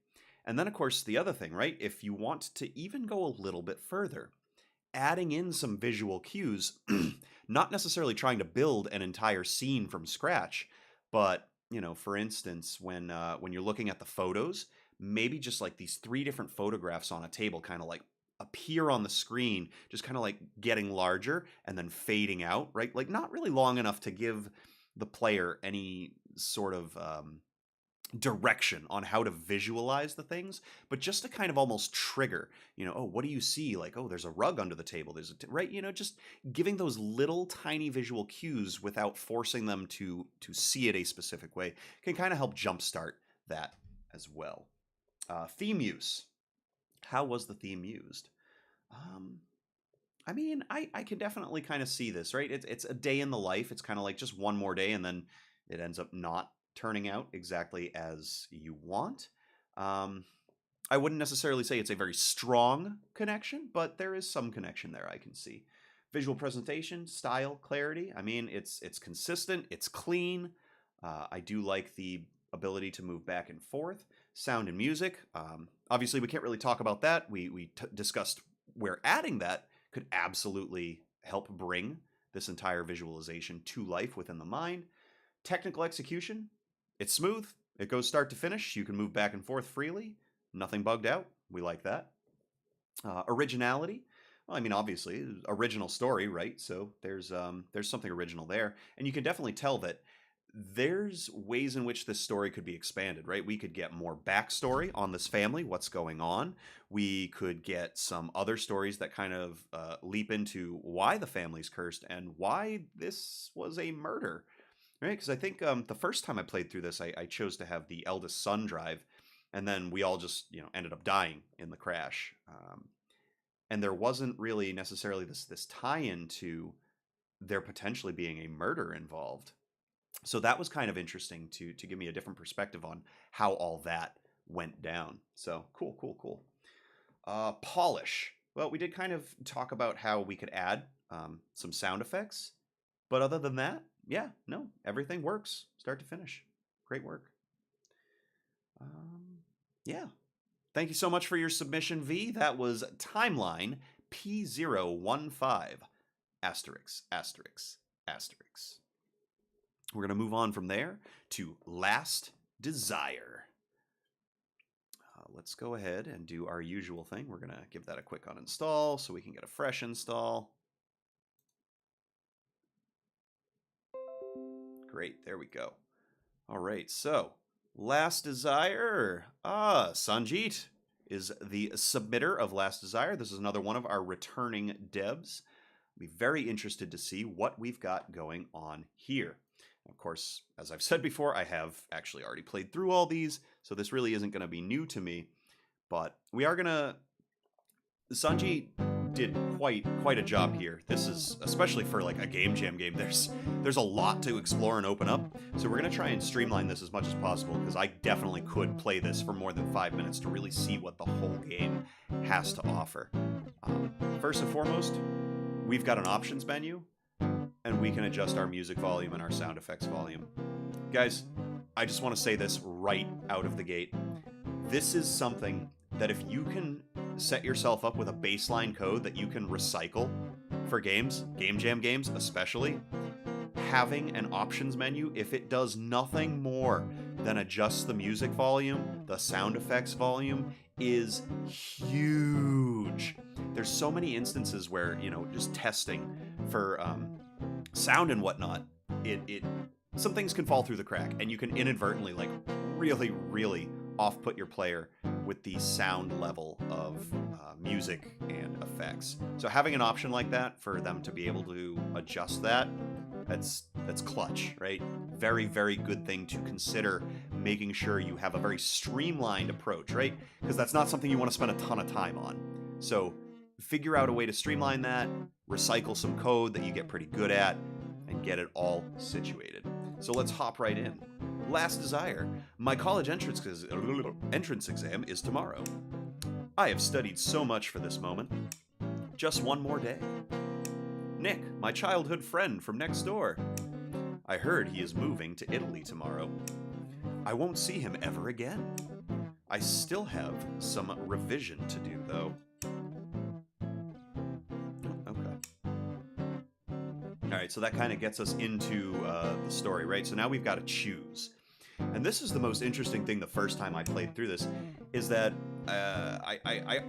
And then, of course, the other thing, right? If you want to even go a little bit further, adding in some visual cues, not necessarily trying to build an entire scene from scratch, but for instance, when you're looking at the photos, maybe just like these three different photographs on a table, kind of like appear on the screen, just kind of like getting larger and then fading out, right? Like not really long enough to give the player any sort of direction on how to visualize the things, but just to kind of almost trigger, oh, what do you see? Like, oh, there's a rug under the table. There's right, just giving those little tiny visual cues without forcing them to see it a specific way can kind of help jumpstart that as well. Theme use. How was the theme used? Um, I mean, I can definitely kind of see this, right? It's a day in the life. It's kind of like just one more day, and then it ends up not turning out exactly as you want. Um, I wouldn't necessarily say it's a very strong connection, but there is some connection there I can see. Visual presentation, style, clarity. I mean, it's consistent, it's clean. I do like the ability to move back and forth. Sound and music. Obviously, we can't really talk about that. We discussed where adding that could absolutely help bring this entire visualization to life within the mind. Technical execution, it's smooth. It goes start to finish. You can move back and forth freely. Nothing bugged out. We like that. Originality. Well, I mean, obviously, original story, right? So there's something original there, and you can definitely tell that there's ways in which this story could be expanded, right? We could get more backstory on this family, what's going on. We could get some other stories that kind of leap into why the family's cursed and why this was a murder, right? Because I think the first time I played through this, I chose to have the eldest son drive, and then we all just ended up dying in the crash. And there wasn't really necessarily this tie-in to there potentially being a murder involved. So that was kind of interesting to give me a different perspective on how all that went down. So cool, cool, cool. Polish. Well, we did kind of talk about how we could add some sound effects, but other than that, yeah, no, everything works start to finish. Great work. Yeah. Thank you so much for your submission, V. That was Timeline P015 asterisk asterisk asterisk. We're going to move on from there to Last Desire. Let's go ahead and do our usual thing. We're going to give that a quick uninstall so we can get a fresh install. Great, there we go. All right, so Last Desire. Sanjeet is the submitter of Last Desire. This is another one of our returning devs. I'll be very interested to see what we've got going on here. Of course, as I've said before, I have actually already played through all these, so this really isn't going to be new to me. But we are going to... Sanjeet did quite a job here. This is, especially for like a game jam game, there's a lot to explore and open up. So we're going to try and streamline this as much as possible, because I definitely could play this for more than 5 minutes to really see what the whole game has to offer. First and foremost, we've got an options menu, and we can adjust our music volume and our sound effects volume. Guys, I just want to say this right out of the gate. This is something that if you can set yourself up with a baseline code that you can recycle for games, game jam games especially, having an options menu, if it does nothing more than adjust the music volume, the sound effects volume, is huge. There's so many instances where, just testing for sound and whatnot, it some things can fall through the crack, and you can inadvertently, like, really, really off-put your player with the sound level of music and effects. So having an option like that for them to be able to adjust that, that's clutch, right? Very, very good thing to consider, making sure you have a very streamlined approach, right? Because that's not something you want to spend a ton of time on. So figure out a way to streamline that, recycle some code that you get pretty good at, and get it all situated. So let's hop right in. Last desire. My college entrance exam is tomorrow. I have studied so much for this moment. Just one more day. Nick, my childhood friend from next door. I heard he is moving to Italy tomorrow. I won't see him ever again. I still have some revision to do, though. Alright, so that kind of gets us into the story, right? So now we've got to choose. And this is the most interesting thing the first time I played through this, is that I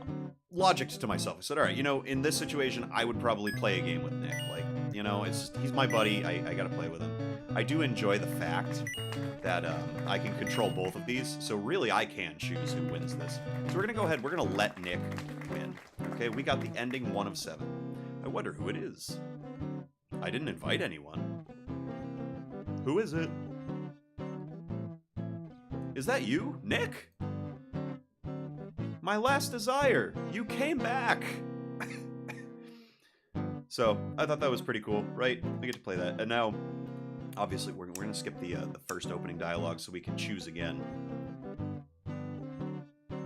logicked to myself. I said, alright, you know, in this situation, I would probably play a game with Nick. Like, you know, he's my buddy, I gotta play with him. I do enjoy the fact that I can control both of these, so really I can choose who wins this. So we're gonna go ahead, we're gonna let Nick win. Okay, we got the ending 1 of 7. I wonder who it is. I didn't invite anyone. Who is it? Is that you, Nick? My last desire. You came back. So I thought that was pretty cool, right? We get to play that, and now, obviously, we're gonna skip the first opening dialogue so we can choose again.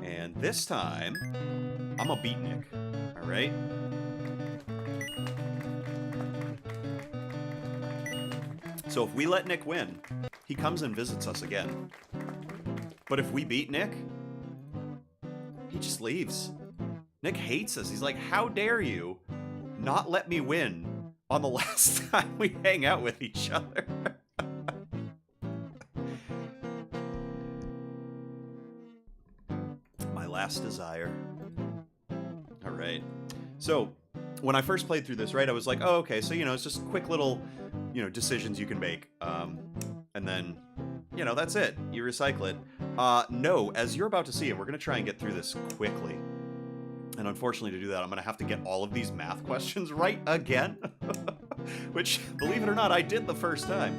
And this time, I'm gonna beat Nick. All right. So if we let Nick win, he comes and visits us again. But if we beat Nick, he just leaves. Nick hates us. He's like, how dare you not let me win on the last time we hang out with each other? My last desire. All right. So when I first played through this, right, I was like, oh, okay, so, you know, it's just quick little, you know, decisions you can make. And then, you know, that's it. You recycle it. No, as you're about to see, and we're going to try and get through this quickly. And unfortunately, to do that, I'm going to have to get all of these math questions right again. Which, believe it or not, I did the first time.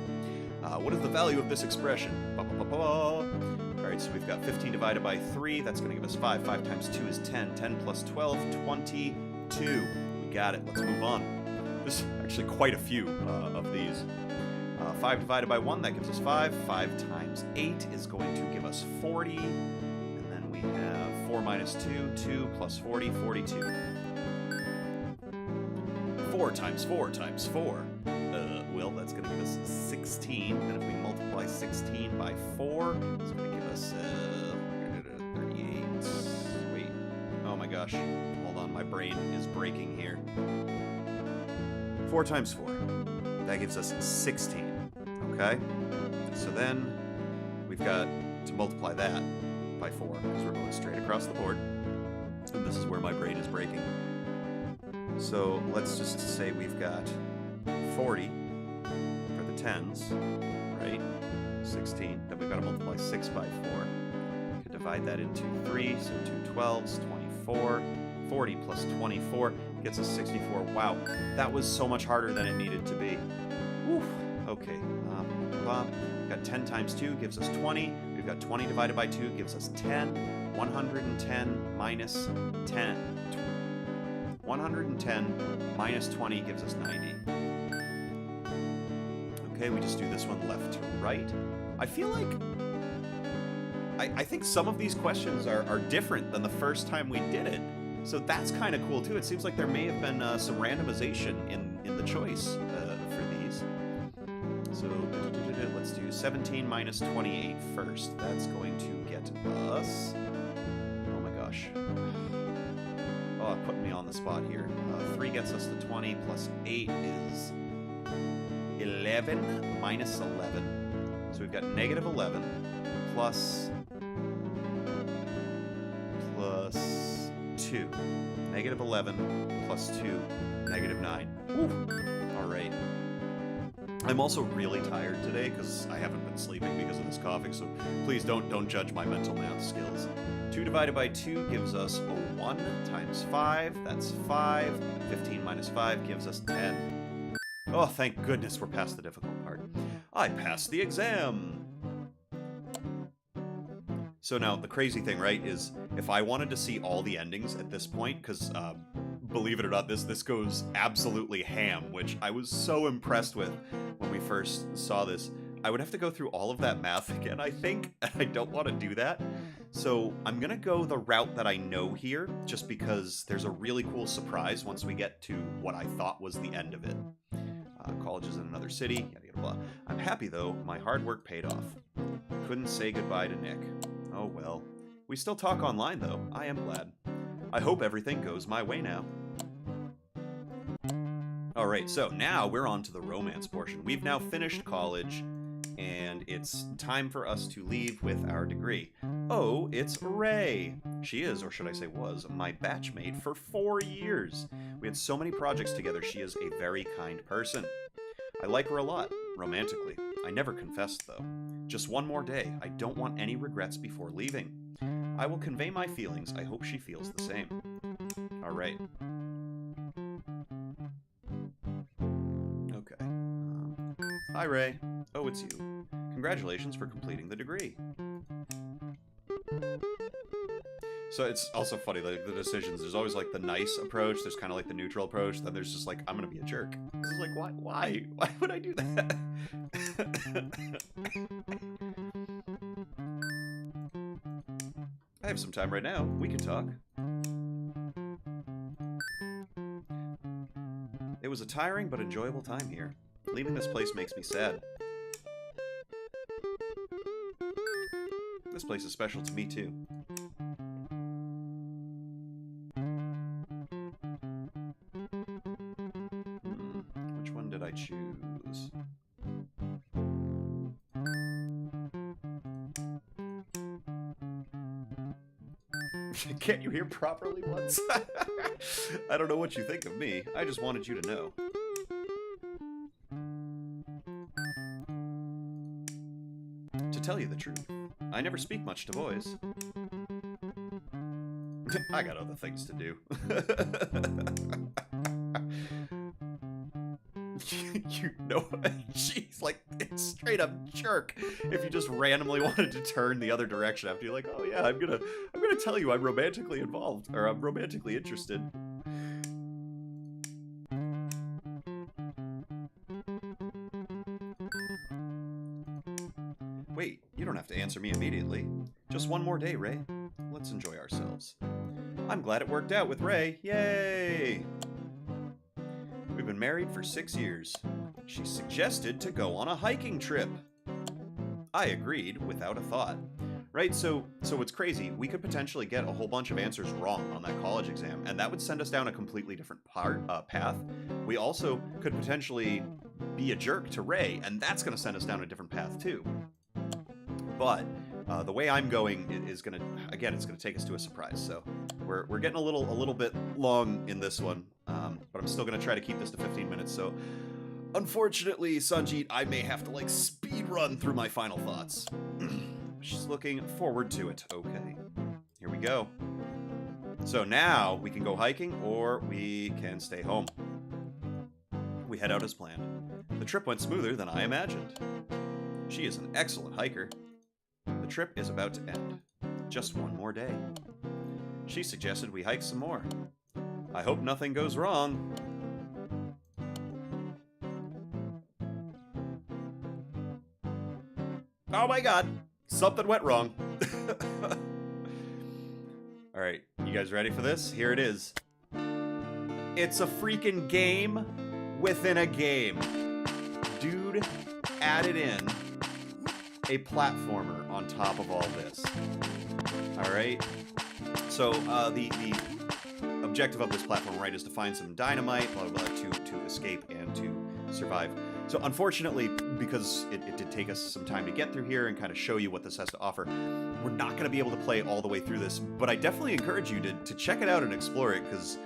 What is the value of this expression? Alright, so we've got 15 divided by 3. That's going to give us 5. 5 times 2 is 10. 10 plus 12, 22. We got it. Let's move on. There's actually quite a few of these. 5 divided by 1, that gives us 5. 5 times 8 is going to give us 40. And then we have 4 minus 2. 2 plus 40, 42. 4 times 4 times 4. Well, that's going to give us 16. And if we multiply 16 by 4, it's going to give us 38. Wait. Oh my gosh. Hold on, my brain is breaking here. 4 times 4. That gives us 16. Okay? So then we've got to multiply that by 4 because we're going straight across the board. And this is where my brain is breaking. So let's just say we've got 40 for the tens, right? 16. Then we've got to multiply 6 by 4. We could divide that into 3, so 2 12s, 24. 40 plus 24 gets us 64. Wow, that was so much harder than it needed to be. Whew. Okay. We've got 10 times 2 gives us 20. We've got 20 divided by 2 gives us 10. 110 minus 10. 110 minus 20 gives us 90. Okay, we just do this one left to right. I feel like I think some of these questions are different than the first time we did it. So that's kind of cool too. It seems like there may have been some randomization in the choice for these. So let's do 17 minus 28 first. That's going to get us... Oh my gosh. Oh, putting me on the spot here. 3 gets us to 20 plus 8 is 11 minus 11. So we've got negative 11 plus 2. Negative 11 plus 2, negative 9. Woo. All right. I'm also really tired today because I haven't been sleeping because of this coughing, so please don't judge my mental math skills. 2 divided by 2 gives us a 1 times 5, that's 5. 15 minus 5 gives us 10. Oh, thank goodness we're past the difficult part. I passed the exam! So now, the crazy thing, right, is if I wanted to see all the endings at this point, because believe it or not, this goes absolutely ham, which I was so impressed with when we first saw this. I would have to go through all of that math again, I think, and I don't want to do that. So I'm going to go the route that I know here, just because there's a really cool surprise once we get to what I thought was the end of it. College is in another city, yada yada blah. I'm happy, though. My hard work paid off. Couldn't say goodbye to Nick. Oh well. We still talk online, though. I am glad. I hope everything goes my way now. Alright, so now we're on to the romance portion. We've now finished college, and it's time for us to leave with our degree. Oh, it's Ray! She is, or should I say was, my batchmate for 4 years. We had so many projects together. She is a very kind person. I like her a lot, romantically. I never confessed, though. Just one more day. I don't want any regrets before leaving. I will convey my feelings. I hope she feels the same. Alright. Okay. Hi, Ray. Oh, it's you. Congratulations for completing the degree. So it's also funny, like, the decisions. There's always, like, the nice approach. There's kind of, like, the neutral approach. Then there's just, like, I'm gonna be a jerk. This is like, why? Why would I do that? I have some time right now. We can talk. It was a tiring but enjoyable time here. Leaving this place makes me sad. This place is special to me, too. Which one did I choose? Can't you hear properly once? I don't know what you think of me. I just wanted you to know. To tell you the truth, I never speak much to boys. I got other things to do. You know, she's like, it's straight up jerk. If you just randomly wanted to turn the other direction after you're like, oh yeah, I'm gonna tell you I'm romantically involved, or I'm romantically interested. Wait, you don't have to answer me immediately. Just one more day, Ray. Let's enjoy ourselves. I'm glad it worked out with Ray. Yay! We've been married for 6 years. She suggested to go on a hiking trip. I agreed without a thought. Right, so what's crazy, we could potentially get a whole bunch of answers wrong on that college exam, and that would send us down a completely different path. We also could potentially be a jerk to Ray, and that's going to send us down a different path too. But the way I'm going is going to, again, it's going to take us to a surprise. So we're getting a little bit long in this one, but I'm still going to try to keep this to 15 minutes. So unfortunately, Sanjeet, I may have to like speed run through my final thoughts. She's looking forward to it. Okay, here we go. So now we can go hiking or we can stay home. We head out as planned. The trip went smoother than I imagined. She is an excellent hiker. The trip is about to end. Just one more day. She suggested we hike some more. I hope nothing goes wrong. Oh my god! Something went wrong. Alright, you guys ready for this? Here it is. It's a freaking game within a game. Dude added in a platformer on top of all this. Alright? So, the objective of this platform, right, is to find some dynamite, blah, blah, blah, to escape and to survive. So, unfortunately, because it did take us some time to get through here and kind of show you what this has to offer, we're not going to be able to play all the way through this, but I definitely encourage you to check it out and explore it, because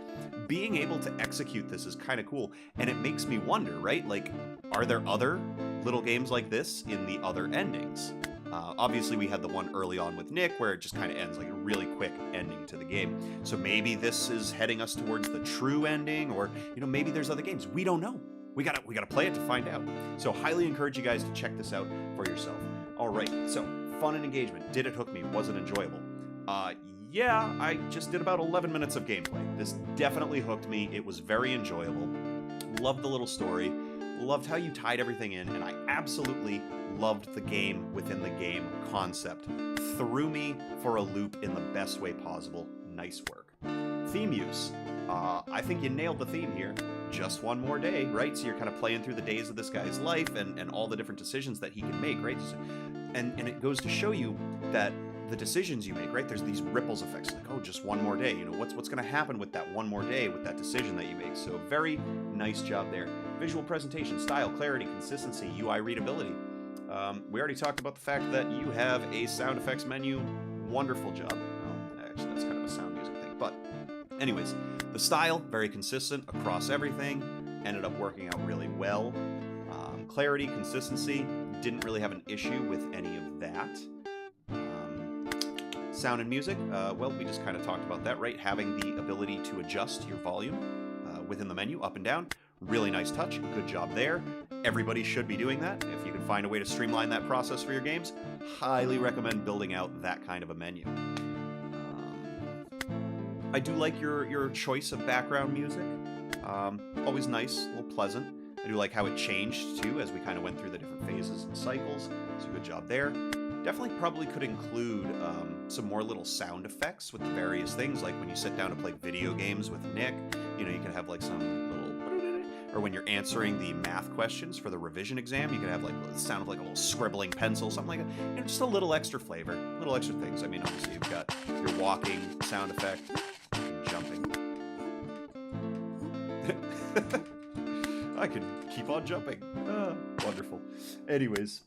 being able to execute this is kind of cool, and it makes me wonder, right? Like, are there other little games like this in the other endings? Obviously, we had the one early on with Nick where it just kind of ends like a really quick ending to the game. So maybe this is heading us towards the true ending, or maybe there's other games. We don't know. We gotta play it to find out. So highly encourage you guys to check this out for yourself. All right. So fun and engagement. Did it hook me? Was it enjoyable? Yeah, I just did about 11 minutes of gameplay. This definitely hooked me. It was very enjoyable. Loved the little story. Loved how you tied everything in, and I absolutely loved the game within the game concept. Threw me for a loop in the best way possible. Nice work. Theme use. I think you nailed the theme here. Just one more day, right? So you're kind of playing through the days of this guy's life and all the different decisions that he can make, right? And it goes to show you that the decisions you make, right? There's these ripples effects, like, oh, just one more day. What's going to happen with that one more day, with that decision that you make? So very nice job there. Visual presentation, style, clarity, consistency, UI readability. We already talked about the fact that you have a sound effects menu. Wonderful job. Well, actually, that's kind of a sound music thing. But anyways, the style, very consistent across everything. Ended up working out really well. Clarity, consistency, didn't really have an issue with any of that. Sound and music, well, we just kind of talked about that, right? Having the ability to adjust your volume within the menu, up and down. Really nice touch. Good job there. Everybody should be doing that. If you can find a way to streamline that process for your games, highly recommend building out that kind of a menu. I do like your choice of background music. Always nice, a little pleasant. I do like how it changed, too, as we kind of went through the different phases and cycles. So good job there. Definitely probably could include some more little sound effects with the various things, like when you sit down to play video games with Nick, you can have like some little, or when you're answering the math questions for the revision exam, you can have like the sound of like a little scribbling pencil, something like that. Just a little extra flavor, little extra things. I mean, obviously you've got your walking sound effect, jumping. I could keep on jumping. Wonderful. Anyways,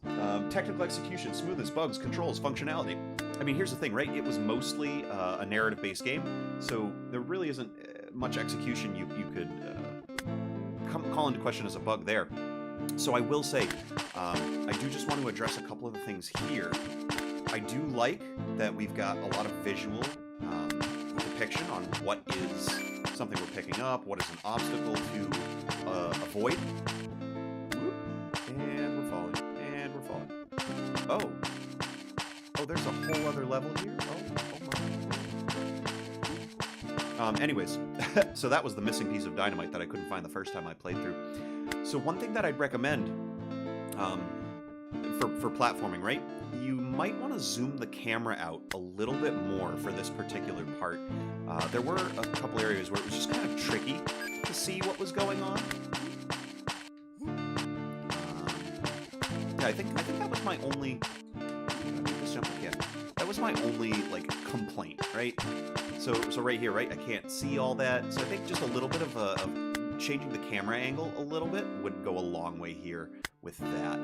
technical execution, smoothness, bugs, controls, functionality. I mean, here's the thing, right? It was mostly a narrative-based game, so there really isn't much execution you could call into question as a bug there. So I will say, I do just want to address a couple of the things here. I do like that we've got a lot of visual depiction on what is something we're picking up, what is an obstacle to avoid. And we're falling. And we're falling. Oh, there's a whole other level here? Oh my. Anyways, so that was the missing piece of dynamite that I couldn't find the first time I played through. So one thing that I'd recommend for platforming, right? You might want to zoom the camera out a little bit more for this particular part. There were a couple areas where it was just kind of tricky to see what was going on. Yeah, I think that was my only. Let's jump again. That was my only complaint, right? So right here, right? I can't see all that. So I think just a little bit of changing the camera angle a little bit would go a long way here with that.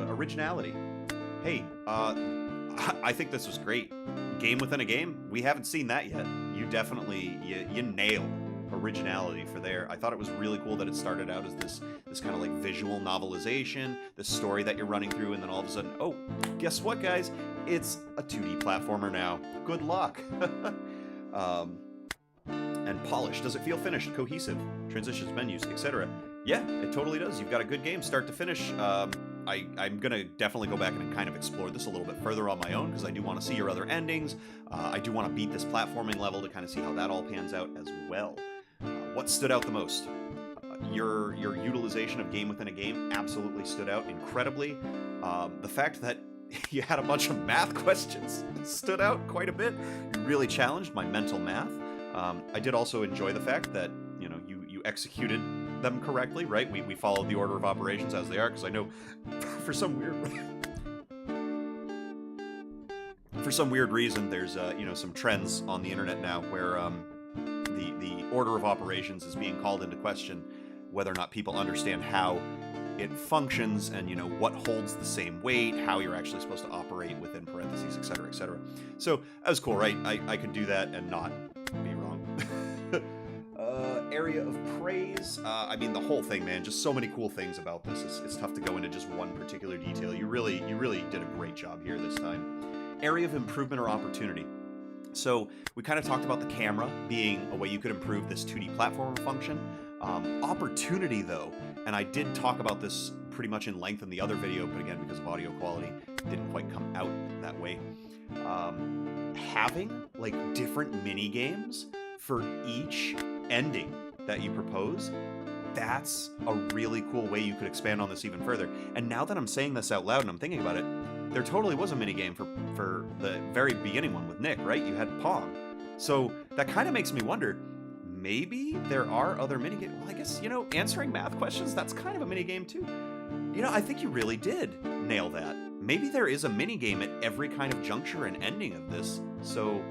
Originality. Hey, I think this was great. Game within a game. We haven't seen that yet. You definitely you nailed originality for there. I thought it was really cool that it started out as this kind of like visual novelization, this story that you're running through, and then all of a sudden, oh, guess what, guys? It's a 2D platformer now. Good luck. And polished. Does it feel finished, cohesive, transitions, menus, etc.? Yeah, it totally does. You've got a good game, start to finish. I'm going to definitely go back and kind of explore this a little bit further on my own, because I do want to see your other endings. I do want to beat this platforming level to kind of see how that all pans out as well. What stood out the most? Your utilization of game within a game absolutely stood out incredibly. The fact that you had a bunch of math questions stood out quite a bit. You really challenged my mental math. I did also enjoy the fact that you executed them correctly, right? We followed the order of operations as they are, because I know for some weird reason there's some trends on the internet now where the order of operations is being called into question, whether or not people understand how it functions and what holds the same weight, how you're actually supposed to operate within parentheses, etc., etc. So that was cool, right? I could do that and not be wrong. area of praise. I mean, the whole thing, man. Just so many cool things about this. It's tough to go into just one particular detail. You really did a great job here this time. Area of improvement or opportunity. So we kind of talked about the camera being a way you could improve this 2D platformer function. Opportunity, though, and I did talk about this pretty much in length in the other video, but again, because of audio quality, it didn't quite come out that way. Having like different mini games for each ending that you propose, that's a really cool way you could expand on this even further. And now that I'm saying this out loud and I'm thinking about it, there totally was a mini game for the very beginning one with Nick, right? You had Pong. So that kind of makes me wonder, maybe there are other mini games. Well, I guess, you know, answering math questions, that's kind of a mini game too. You know, I think you really did nail that. Maybe there is a mini game at every kind of juncture and ending of this. So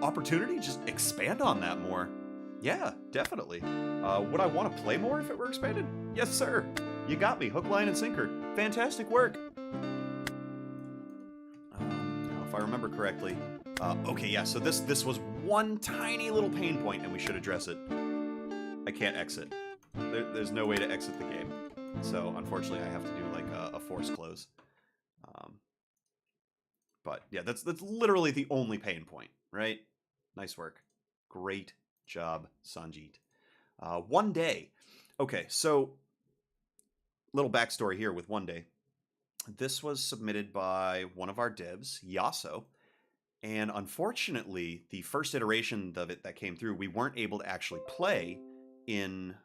opportunity, just expand on that more. Yeah, definitely. Would I want to play more if it were expanded? Yes, sir. You got me. Hook, line, and sinker. Fantastic work. Now, if I remember correctly. Okay, yeah, so this was one tiny little pain point, and we should address it. I can't exit. There's no way to exit the game. So, unfortunately, I have to do, like, a force close. But, yeah, that's literally the only pain point, right? Nice work. Great job, Sanjeet. One Day. Okay, so little backstory here with One Day. This was submitted by one of our devs, Yasso, and unfortunately, the first iteration of it that came through, we weren't able to actually play in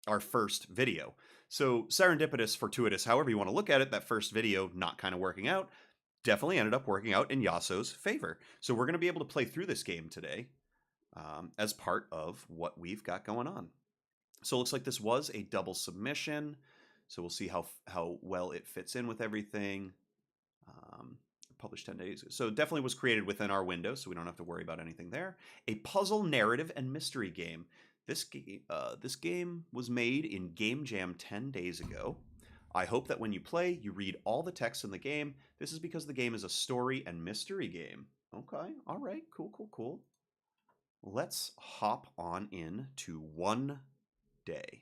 our first video. So serendipitous, fortuitous, however you want to look at it, that first video not kind of working out, definitely ended up working out in Yasso's favor. So we're going to be able to play through this game today as part of what we've got going on. So it looks like this was a double submission. So we'll see how well it fits in with everything. Published 10 days. So it definitely was created within our window, so we don't have to worry about anything there. A puzzle, narrative, and mystery game. This game was made in Game Jam 10 days ago. I hope that when you play, you read all the text in the game. This is because the game is a story and mystery game. Okay, all right, cool. Let's hop on in to One Day.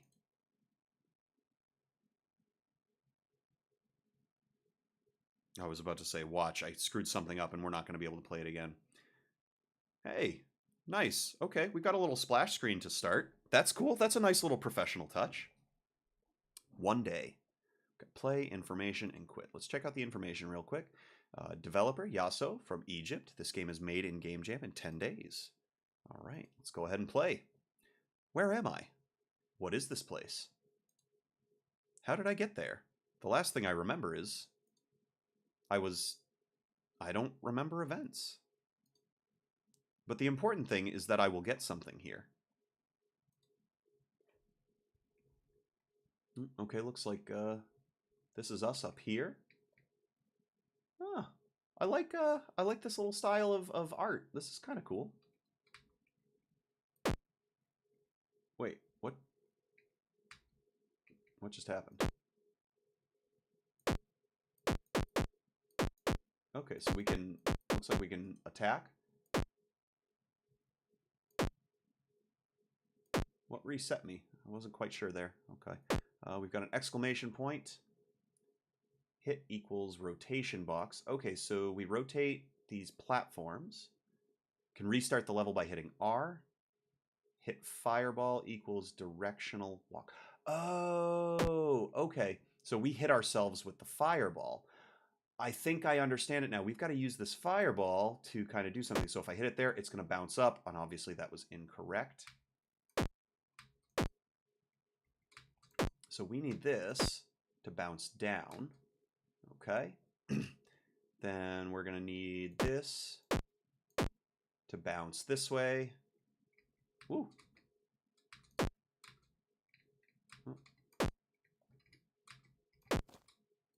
I was about to say, watch, I screwed something up and we're not going to be able to play it again. Hey, nice. Okay, we got a little splash screen to start. That's cool. That's a nice little professional touch. One Day. Play, information, and quit. Let's check out the information real quick. Developer, Yasso from Egypt. This game is made in Game Jam in 10 days. All right, let's go ahead and play. Where am I? What is this place? How did I get there? The last thing I remember is I don't remember events. But the important thing is that I will get something here. Okay, looks like this is us up here. Ah, I like this little style of art. This is kind of cool. Wait, what? What just happened? Okay, so we can, looks like we can attack. What reset me? I wasn't quite sure there. Okay. We've got an exclamation point. Hit equals rotation box. Okay, so we rotate these platforms. Can restart the level by hitting R. Hit fireball equals directional walk. Oh, okay. So we hit ourselves with the fireball. I think I understand it now. We've got to use this fireball to kind of do something. So if I hit it there, it's going to bounce up, and obviously that was incorrect. So we need this to bounce down. Okay. Then we're going to need this to bounce this way. Woo.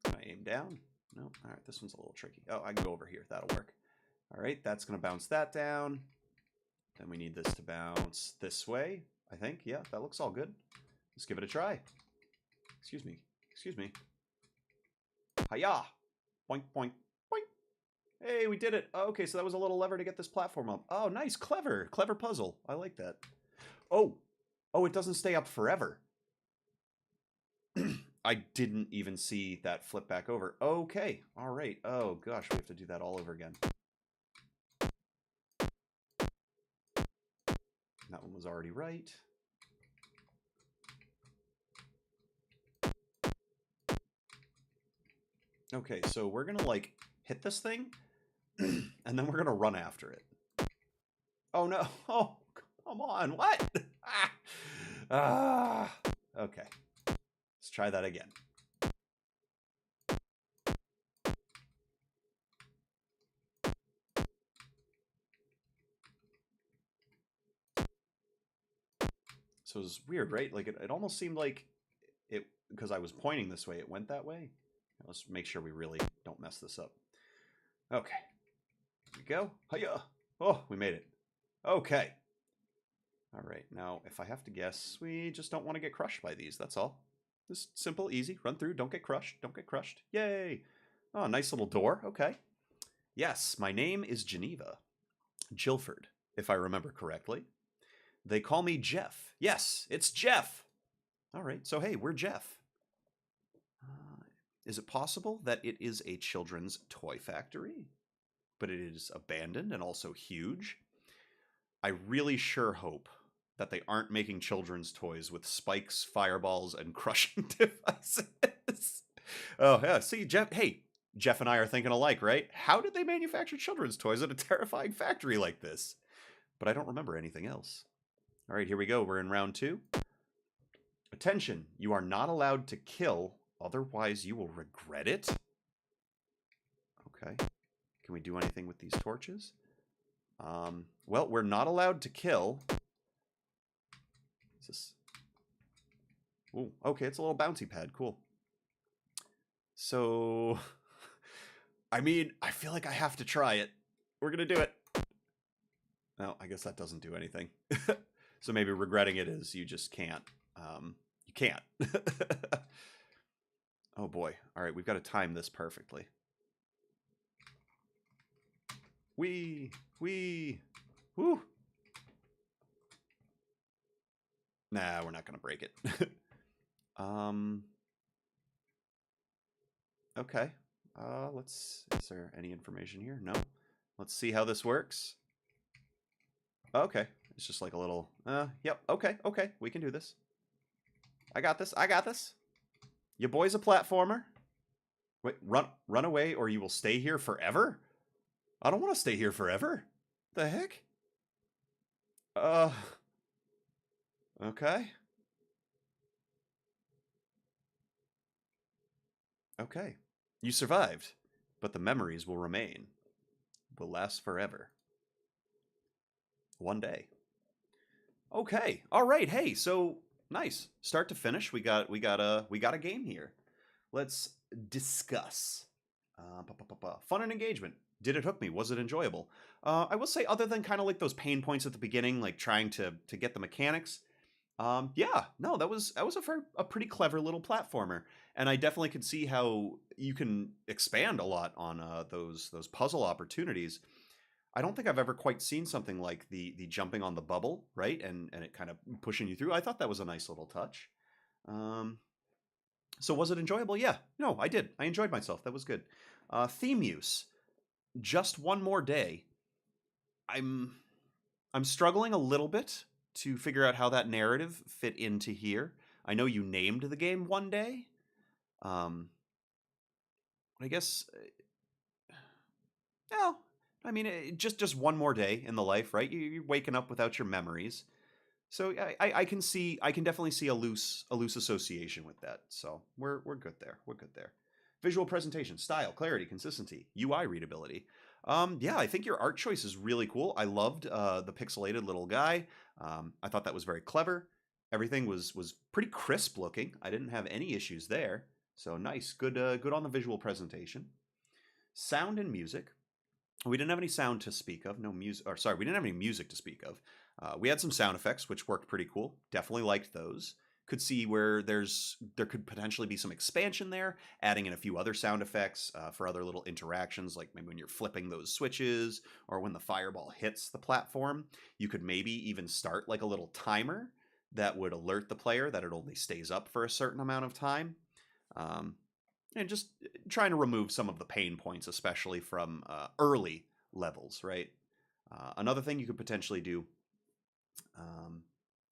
Can I aim down? No. All right, this one's a little tricky. Oh, I can go over here. That'll work. All right, that's going to bounce that down. Then we need this to bounce this way, I think. Yeah, that looks all good. Let's give it a try. Excuse me. Excuse me. Hi-ya! Boink, boink, boink. Hey, we did it. Oh, okay, so that was a little lever to get this platform up. Oh, nice. Clever. Clever puzzle. I like that. Oh, oh, it doesn't stay up forever. I didn't even see that flip back over. Okay, all right. Oh gosh, we have to do that all over again. That one was already right. Okay, so we're gonna like hit this thing, and then we're gonna run after it. Oh no! Oh, come on! What? Ah! Okay, let's try that again. So it was weird, right? Like it almost seemed like it, because I was pointing this way, it went that way. Let's make sure we really don't mess this up. Okay, here we go. Hiya! Oh, we made it. Okay. All right, now if I have to guess, we just don't want to get crushed by these, that's all. Just simple, easy, run through, don't get crushed, don't get crushed. Yay! Oh, nice little door, okay. Yes, my name is Geneva. Gilford, if I remember correctly. They call me Jeff. Yes, it's Jeff! All right, so hey, we're Jeff. Is it possible that it is a children's toy factory? But it is abandoned and also huge? I really sure hope that they aren't making children's toys with spikes, fireballs, and crushing devices. Oh, yeah. See, Jeff, hey, Jeff and I are thinking alike, right? How did they manufacture children's toys at a terrifying factory like this? But I don't remember anything else. All right, here we go. We're in round 2. Attention, you are not allowed to kill, otherwise you will regret it. Okay. Can we do anything with these torches? Well, we're not allowed to kill. Is this? Ooh, okay, it's a little bouncy pad. Cool. So, I mean, I feel like I have to try it. We're going to do it. No, I guess that doesn't do anything. So maybe regretting it is you just can't. You can't. Oh boy. All right, we've got to time this perfectly. Wee. Woo. Nah, we're not going to break it. Okay. Is there any information here? No. Let's see how this works. Okay. It's just like a little, yep. Okay. We can do this. I got this. Your boy's a platformer. Wait, run away or you will stay here forever? I don't want to stay here forever. The heck? Okay. Okay. You survived, but the memories will remain. Will last forever. One day. Okay. All right. Hey, so nice. Start to finish, we got a game here. Let's discuss. Fun and engagement. Did it hook me? Was it enjoyable? I will say, other than kind of like those pain points at the beginning, like trying to get the mechanics. Yeah, no, that was a pretty clever little platformer, and I definitely could see how you can expand a lot on those puzzle opportunities. I don't think I've ever quite seen something like the jumping on the bubble, right, and it kind of pushing you through. I thought that was a nice little touch. Um, so was it enjoyable? Yeah, no, I did. I enjoyed myself. That was good. Theme use. Just one more day. I'm I'm struggling a little bit to figure out how that narrative fit into here. I know you named the game One Day. Um, I guess, well, I mean, just one more day in the life, right? You're waking up without your memories. So I can definitely see a loose association with that. So we're good there. We're good there. Visual presentation, style, clarity, consistency, UI readability. Yeah, I think your art choice is really cool. I loved the pixelated little guy. I thought that was very clever. Everything was pretty crisp looking. I didn't have any issues there. So nice, good on the visual presentation. Sound and music. We didn't have any sound to speak of. No music, or sorry, we didn't have any music to speak of. We had some sound effects, which worked pretty cool. Definitely liked those. Could see where there could potentially be some expansion there, adding in a few other sound effects for other little interactions, like maybe when you're flipping those switches or when the fireball hits the platform. You could maybe even start like a little timer that would alert the player that it only stays up for a certain amount of time. Um, and just trying to remove some of the pain points, especially from early levels, right? Another thing you could potentially do. Um,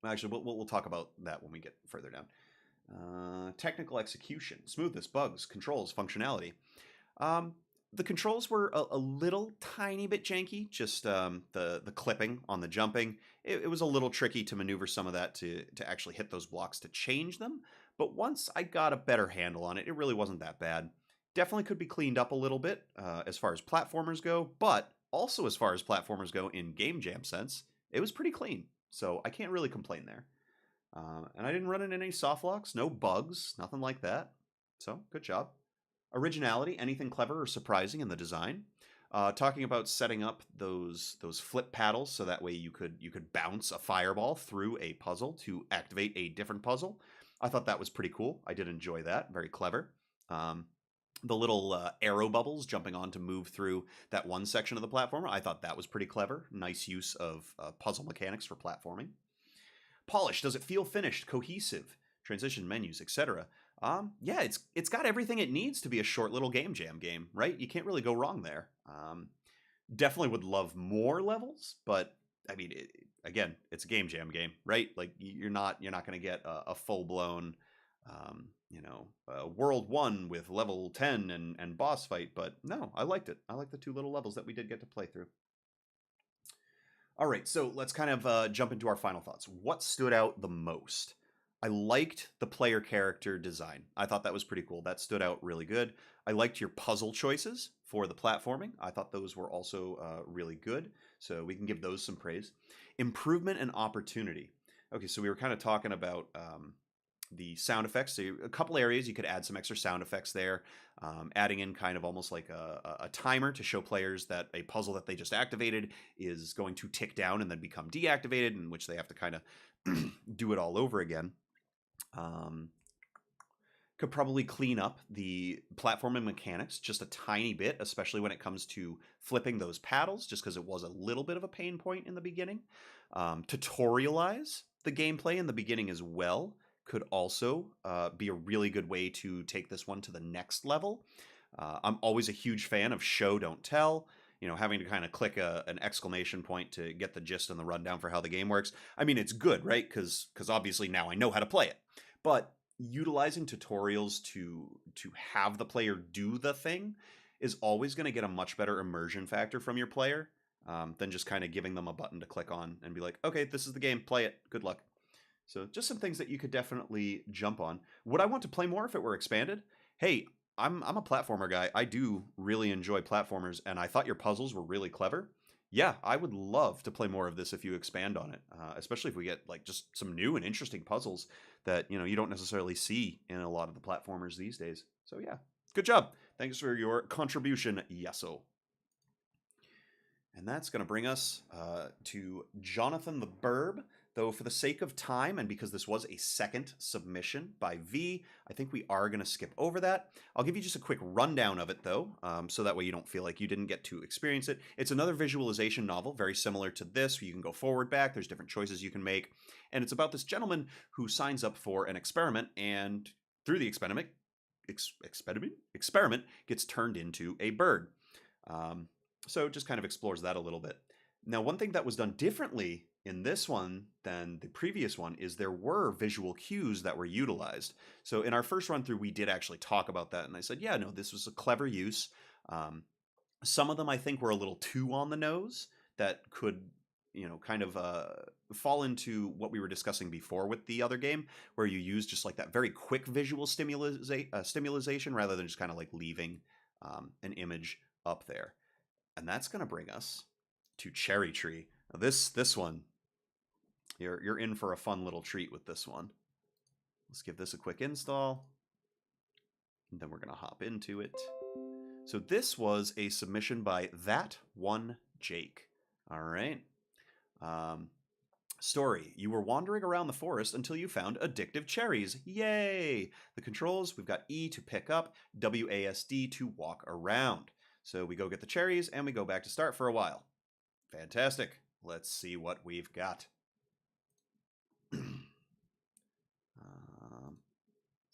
actually, we'll talk about that when we get further down. Technical execution, smoothness, bugs, controls, functionality. Um, the controls were a little tiny bit janky. Just the clipping on the jumping. It was a little tricky to maneuver some of that to actually hit those blocks to change them. But once I got a better handle on it, it really wasn't that bad. Definitely could be cleaned up a little bit as far as platformers go, but also as far as platformers go in game jam sense, it was pretty clean. So I can't really complain there. And I didn't run into any soft locks, no bugs, nothing like that. So good job. Originality, anything clever or surprising in the design. Talking about setting up those flip paddles so that way you could bounce a fireball through a puzzle to activate a different puzzle. I thought that was pretty cool. I did enjoy that. Very clever. Um, the little arrow bubbles jumping on to move through that one section of the platform. I thought that was pretty clever. Nice use of puzzle mechanics for platforming. Polish. Does it feel finished, cohesive? Transition menus, etc. Yeah, it's got everything it needs to be a short little game jam game, right? You can't really go wrong there. Definitely would love more levels, but I mean, again, it's a game jam game, right? Like you're not going to get a full blown, World 1 with level 10 and boss fight. But no, I liked it. I liked the two little levels that we did get to play through. All right, so let's kind of jump into our final thoughts. What stood out the most? I liked the player character design. I thought that was pretty cool. That stood out really good. I liked your puzzle choices for the platforming. I thought those were also really good. So we can give those some praise. Improvement and opportunity. Okay, so we were kind of talking about the sound effects. So a couple areas you could add some extra sound effects there, adding in kind of almost like a timer to show players that a puzzle that they just activated is going to tick down and then become deactivated, in which they have to kind of do it all over again. Could probably clean up the platforming mechanics just a tiny bit, especially when it comes to flipping those paddles, just because it was a little bit of a pain point in the beginning. Tutorialize the gameplay in the beginning as well could also be a really good way to take this one to the next level. I'm always a huge fan of show, don't tell. Having to kind of click an exclamation point to get the gist and the rundown for how the game works. I mean, it's good, right? Because obviously now I know how to play it. But utilizing tutorials to have the player do the thing is always going to get a much better immersion factor from your player than just kind of giving them a button to click on and be like, okay, this is the game, play it, good luck. So just some things that you could definitely jump on. Would I want to play more if it were expanded? Hey, I'm a platformer guy. I do really enjoy platformers, and I thought your puzzles were really clever. Yeah, I would love to play more of this if you expand on it, especially if we get like just some new and interesting puzzles that you don't necessarily see in a lot of the platformers these days. So yeah, good job. Thanks for your contribution, Yeso. And that's going to bring us to Jonathan the Burb. Though for the sake of time, and because this was a second submission by V, I think we are going to skip over that. I'll give you just a quick rundown of it, though, so that way you don't feel like you didn't get to experience it. It's another visualization novel, very similar to this. You can go forward, back. There's different choices you can make. And it's about this gentleman who signs up for an experiment, and through the experiment gets turned into a bird. So it just kind of explores that a little bit. Now, one thing that was done differently in this one than the previous one is there were visual cues that were utilized. So in our first run through, we did actually talk about that. And I said, yeah, no, this was a clever use. Some of them I think were a little too on the nose that could, kind of fall into what we were discussing before with the other game, where you use just like that very quick visual stimulation rather than just kind of like leaving an image up there. And that's going to bring us to Cherry Tree. Now this one, you're in for a fun little treat with this one. Let's give this a quick install, and then we're going to hop into it. So this was a submission by That One Jake. All right. Story. You were wandering around the forest until you found addictive cherries. Yay! The controls, we've got E to pick up, WASD to walk around. So we go get the cherries and we go back to start for a while. Fantastic. Let's see what we've got. Let's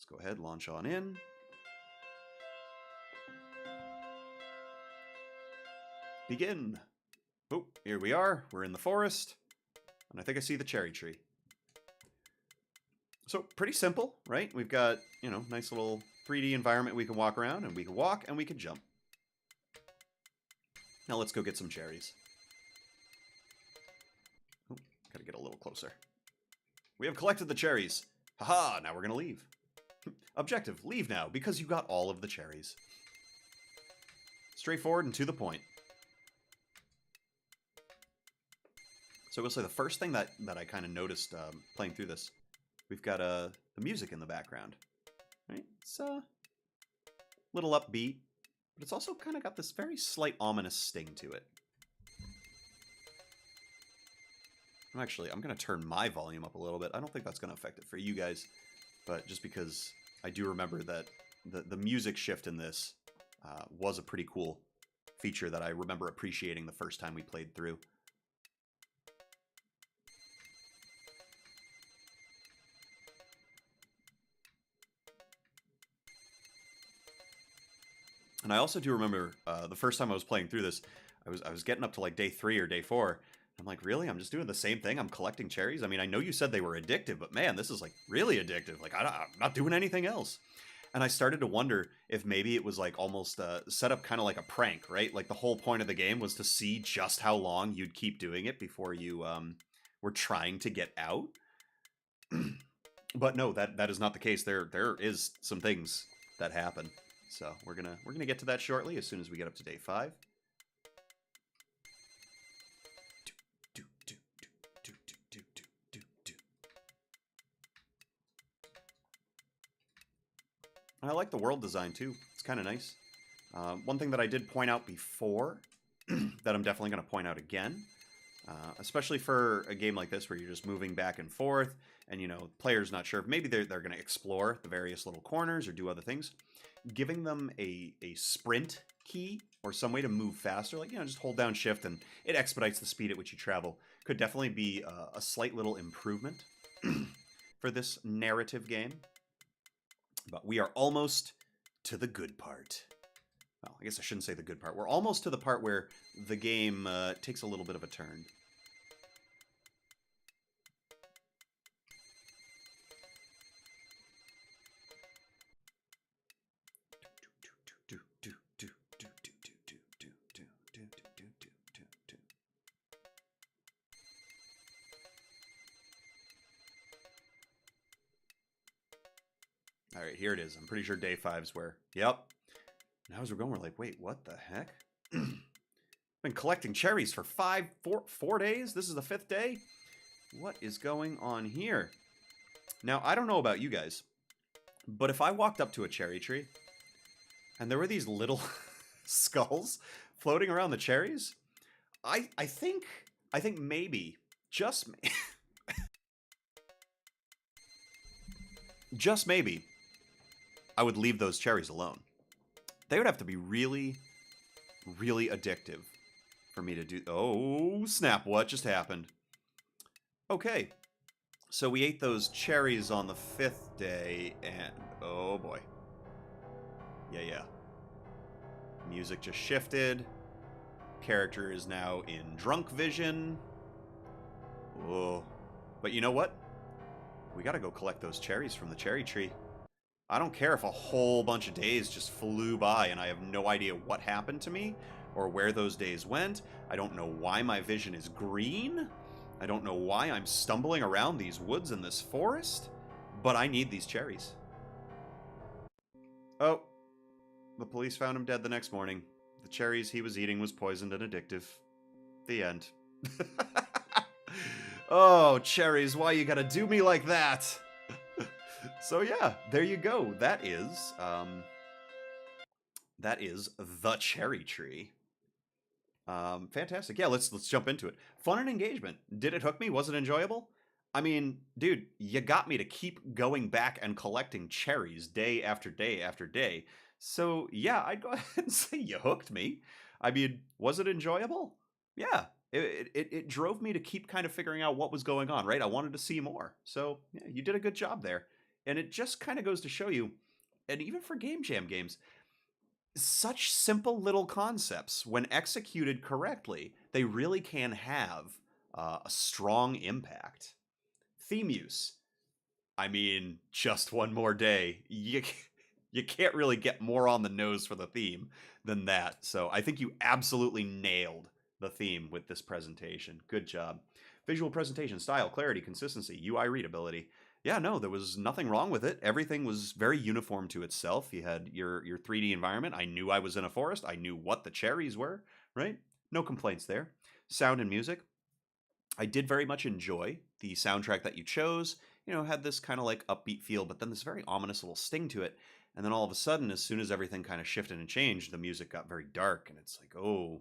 go ahead, launch on in. Begin. Oh, here we are. We're in the forest. And I think I see the cherry tree. So pretty simple, right? We've got, you know, nice little 3D environment we can walk around, and we can walk and we can jump. Now let's go get some cherries. Oh, gotta get a little closer. We have collected the cherries. Haha, now we're gonna leave. Objective, leave now, because you got all of the cherries. Straightforward and to the point. So I will say the first thing that I kind of noticed playing through this, we've got the music in the background, right? It's a little upbeat, but it's also kind of got this very slight ominous sting to it. Actually, I'm going to turn my volume up a little bit. I don't think that's going to affect it for you guys, but just because I do remember that the music shift in this was a pretty cool feature that I remember appreciating the first time we played through. And I also do remember the first time I was playing through this, I was getting up to like day 3 or day 4. I'm like, really? I'm just doing the same thing? I'm collecting cherries? I mean, I know you said they were addictive, but man, this is like really addictive. Like, I'm not doing anything else. And I started to wonder if maybe it was like almost set up kind of like a prank, right? Like the whole point of the game was to see just how long you'd keep doing it before you were trying to get out. But no, that is not the case. There is some things that happen. So we're gonna get to that shortly as soon as we get up to day 5. And I like the world design too. It's kind of nice. One thing that I did point out before that I'm definitely going to point out again, especially for a game like this where you're just moving back and forth and, you know, players not sure if maybe they're going to explore the various little corners or do other things. Giving them a sprint key or some way to move faster, like, you know, just hold down shift and it expedites the speed at which you travel, could definitely be a slight little improvement for this narrative game. But we are almost to the good part. Well, I guess I shouldn't say the good part. We're almost to the part where the game takes a little bit of a turn. All right, here it is. I'm pretty sure day 5's where. Yep. Now as we're going, we're like, wait, what the heck? Been collecting cherries for 4 days? This is the 5th day? What is going on here? Now, I don't know about you guys, but if I walked up to a cherry tree and there were these little skulls floating around the cherries, I think maybe, just maybe, I would leave those cherries alone. They would have to be really, really addictive for me to do. Oh, snap. What just happened? Okay. So we ate those cherries on the 5th day, and oh boy. Yeah. Music just shifted. Character is now in drunk vision. Oh. But you know what? We gotta go collect those cherries from the cherry tree. I don't care if a whole bunch of days just flew by and I have no idea what happened to me or where those days went. I don't know why my vision is green. I don't know why I'm stumbling around these woods in this forest, but I need these cherries. Oh, the police found him dead the next morning. The cherries he was eating was poisoned and addictive. The end. Oh, cherries, why you gotta do me like that? So yeah, there you go. That is the cherry tree. Fantastic. Yeah, let's jump into it. Fun and engagement. Did it hook me? Was it enjoyable? I mean, dude, you got me to keep going back and collecting cherries day after day after day. So yeah, I'd go ahead and say you hooked me. I mean, was it enjoyable? Yeah. It drove me to keep kind of figuring out what was going on, right? I wanted to see more. So yeah, you did a good job there. And it just kind of goes to show you, and even for Game Jam games, such simple little concepts, when executed correctly, they really can have a strong impact. Theme use. I mean, just one more day. You can't really get more on the nose for the theme than that. So I think you absolutely nailed the theme with this presentation. Good job. Visual presentation, style, clarity, consistency, UI readability. Yeah, no, there was nothing wrong with it. Everything was very uniform to itself. You had your 3D environment. I knew I was in a forest. I knew what the cherries were, right? No complaints there. Sound and music. I did very much enjoy the soundtrack that you chose. Had this kind of like upbeat feel, but then this very ominous little sting to it. And then all of a sudden, as soon as everything kind of shifted and changed, the music got very dark, and it's like, oh,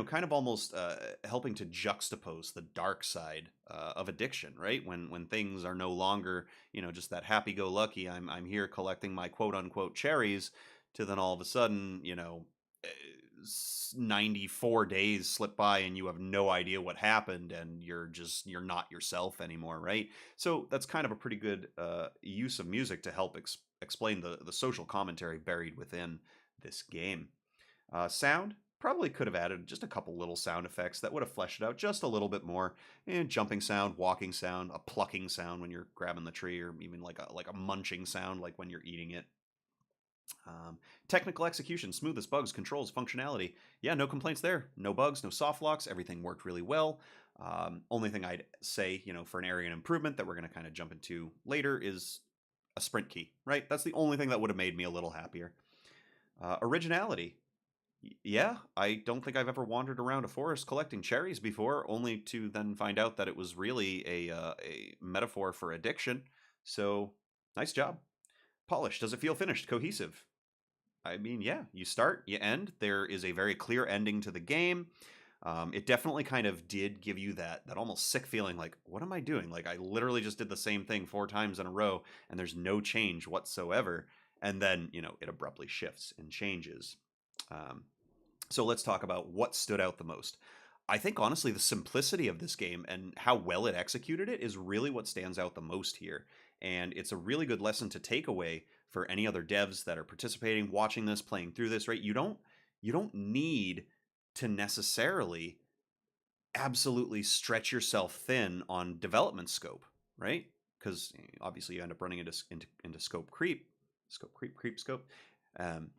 kind of almost helping to juxtapose the dark side of addiction, right? When things are no longer, just that happy-go-lucky, I'm here collecting my quote unquote cherries, to then all of a sudden, 94 days slip by and you have no idea what happened, and you're not yourself anymore, right? So that's kind of a pretty good use of music to help explain the social commentary buried within this game. Sound, probably could have added just a couple little sound effects that would have fleshed it out just a little bit more. Jumping sound, walking sound, a plucking sound when you're grabbing the tree, or even like a munching sound like when you're eating it. Technical execution, smooth as bugs, controls, functionality. Yeah, no complaints there. No bugs, no soft locks. Everything worked really well. Only thing I'd say, for an area of improvement that we're going to kind of jump into later, is a sprint key, right? That's the only thing that would have made me a little happier. Originality. Yeah, I don't think I've ever wandered around a forest collecting cherries before, only to then find out that it was really a metaphor for addiction. So, nice job. Polish. Does it feel finished? Cohesive? I mean, yeah, you start, you end. There is a very clear ending to the game. It definitely kind of did give you that almost sick feeling, like, what am I doing? Like, I literally just did the same thing 4 times in a row, and there's no change whatsoever. And then, it abruptly shifts and changes. Um, so let's talk about what stood out the most. I think honestly, the simplicity of this game and how well it executed it is really what stands out the most here. And it's a really good lesson to take away for any other devs that are participating, watching this, playing through this, right? You don't need to necessarily absolutely stretch yourself thin on development scope, right? Because obviously you end up running into scope creep. Um,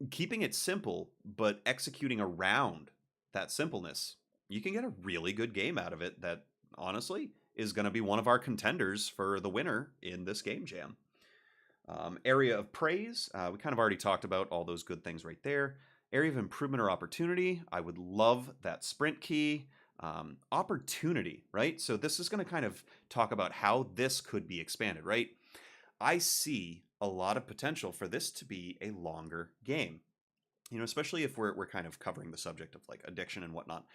Keeping it simple, but executing around that simpleness, you can get a really good game out of it that honestly is going to be one of our contenders for the winner in this game jam. Area of praise, we kind of already talked about all those good things right there. Area of improvement or opportunity, I would love that sprint key. Opportunity, right? So this is going to kind of talk about how this could be expanded, right? I see a lot of potential for this to be a longer game. Especially if we're kind of covering the subject of like addiction and whatnot.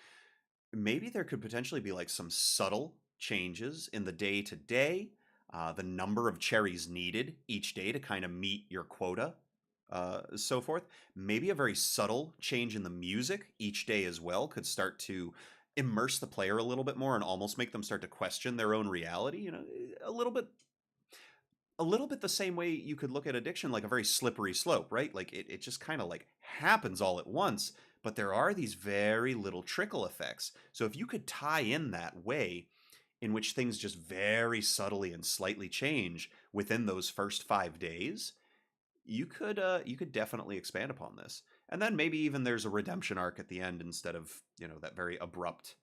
Maybe there could potentially be like some subtle changes in the day to day, the number of cherries needed each day to kind of meet your quota, so forth. Maybe a very subtle change in the music each day as well could start to immerse the player a little bit more and almost make them start to question their own reality. A little bit the same way you could look at addiction, like a very slippery slope, right? Like it just kind of like happens all at once, but there are these very little trickle effects. So if you could tie in that way in which things just very subtly and slightly change within those first 5 days, you could definitely expand upon this. And then maybe even there's a redemption arc at the end instead of that very abrupt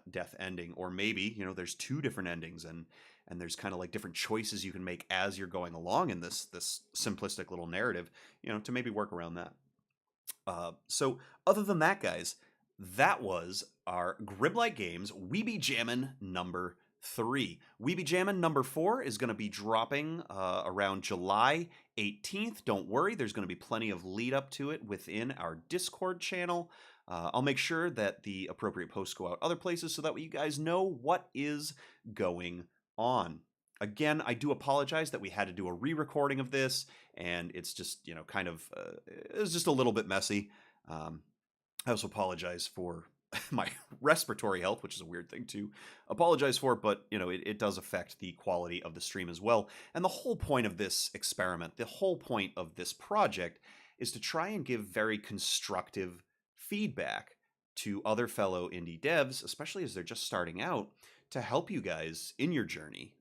death ending, or maybe there's two different endings, and there's kind of like different choices you can make as you're going along in this simplistic little narrative, to maybe work around that. So other than that, guys, that was our Grimlyte Games Be Jammin number 3. Be Jammin number 4 is going to be dropping around July 18th. Don't worry, there's going to be plenty of lead up to it within our Discord channel. I'll make sure that the appropriate posts go out other places so that way you guys know what is going on. Again, I do apologize that we had to do a re-recording of this, and it's just, kind of, it's just a little bit messy. I also apologize for my respiratory health, which is a weird thing to apologize for, but it does affect the quality of the stream as well. And the whole point of this experiment, the whole point of this project, is to try and give very constructive feedback to other fellow indie devs, especially as they're just starting out, to help you guys in your journey.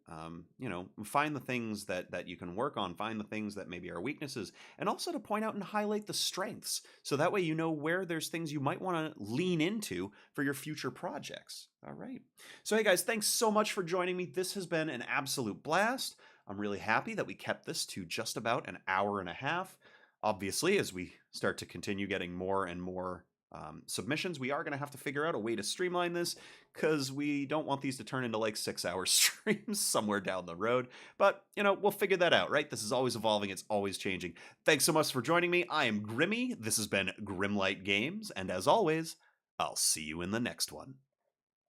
Find the things that you can work on, find the things that maybe are weaknesses, and also to point out and highlight the strengths. So that way you know where there's things you might want to lean into for your future projects. All right. So hey guys, thanks so much for joining me. This has been an absolute blast. I'm really happy that we kept this to just about an hour and a half. Obviously, as we start to continue getting more and more submissions, we are going to have to figure out a way to streamline this, because we don't want these to turn into like 6-hour streams somewhere down the road. But, we'll figure that out, right? This is always evolving. It's always changing. Thanks so much for joining me. I am Grimmy. This has been Grimlyte Games. And as always, I'll see you in the next one.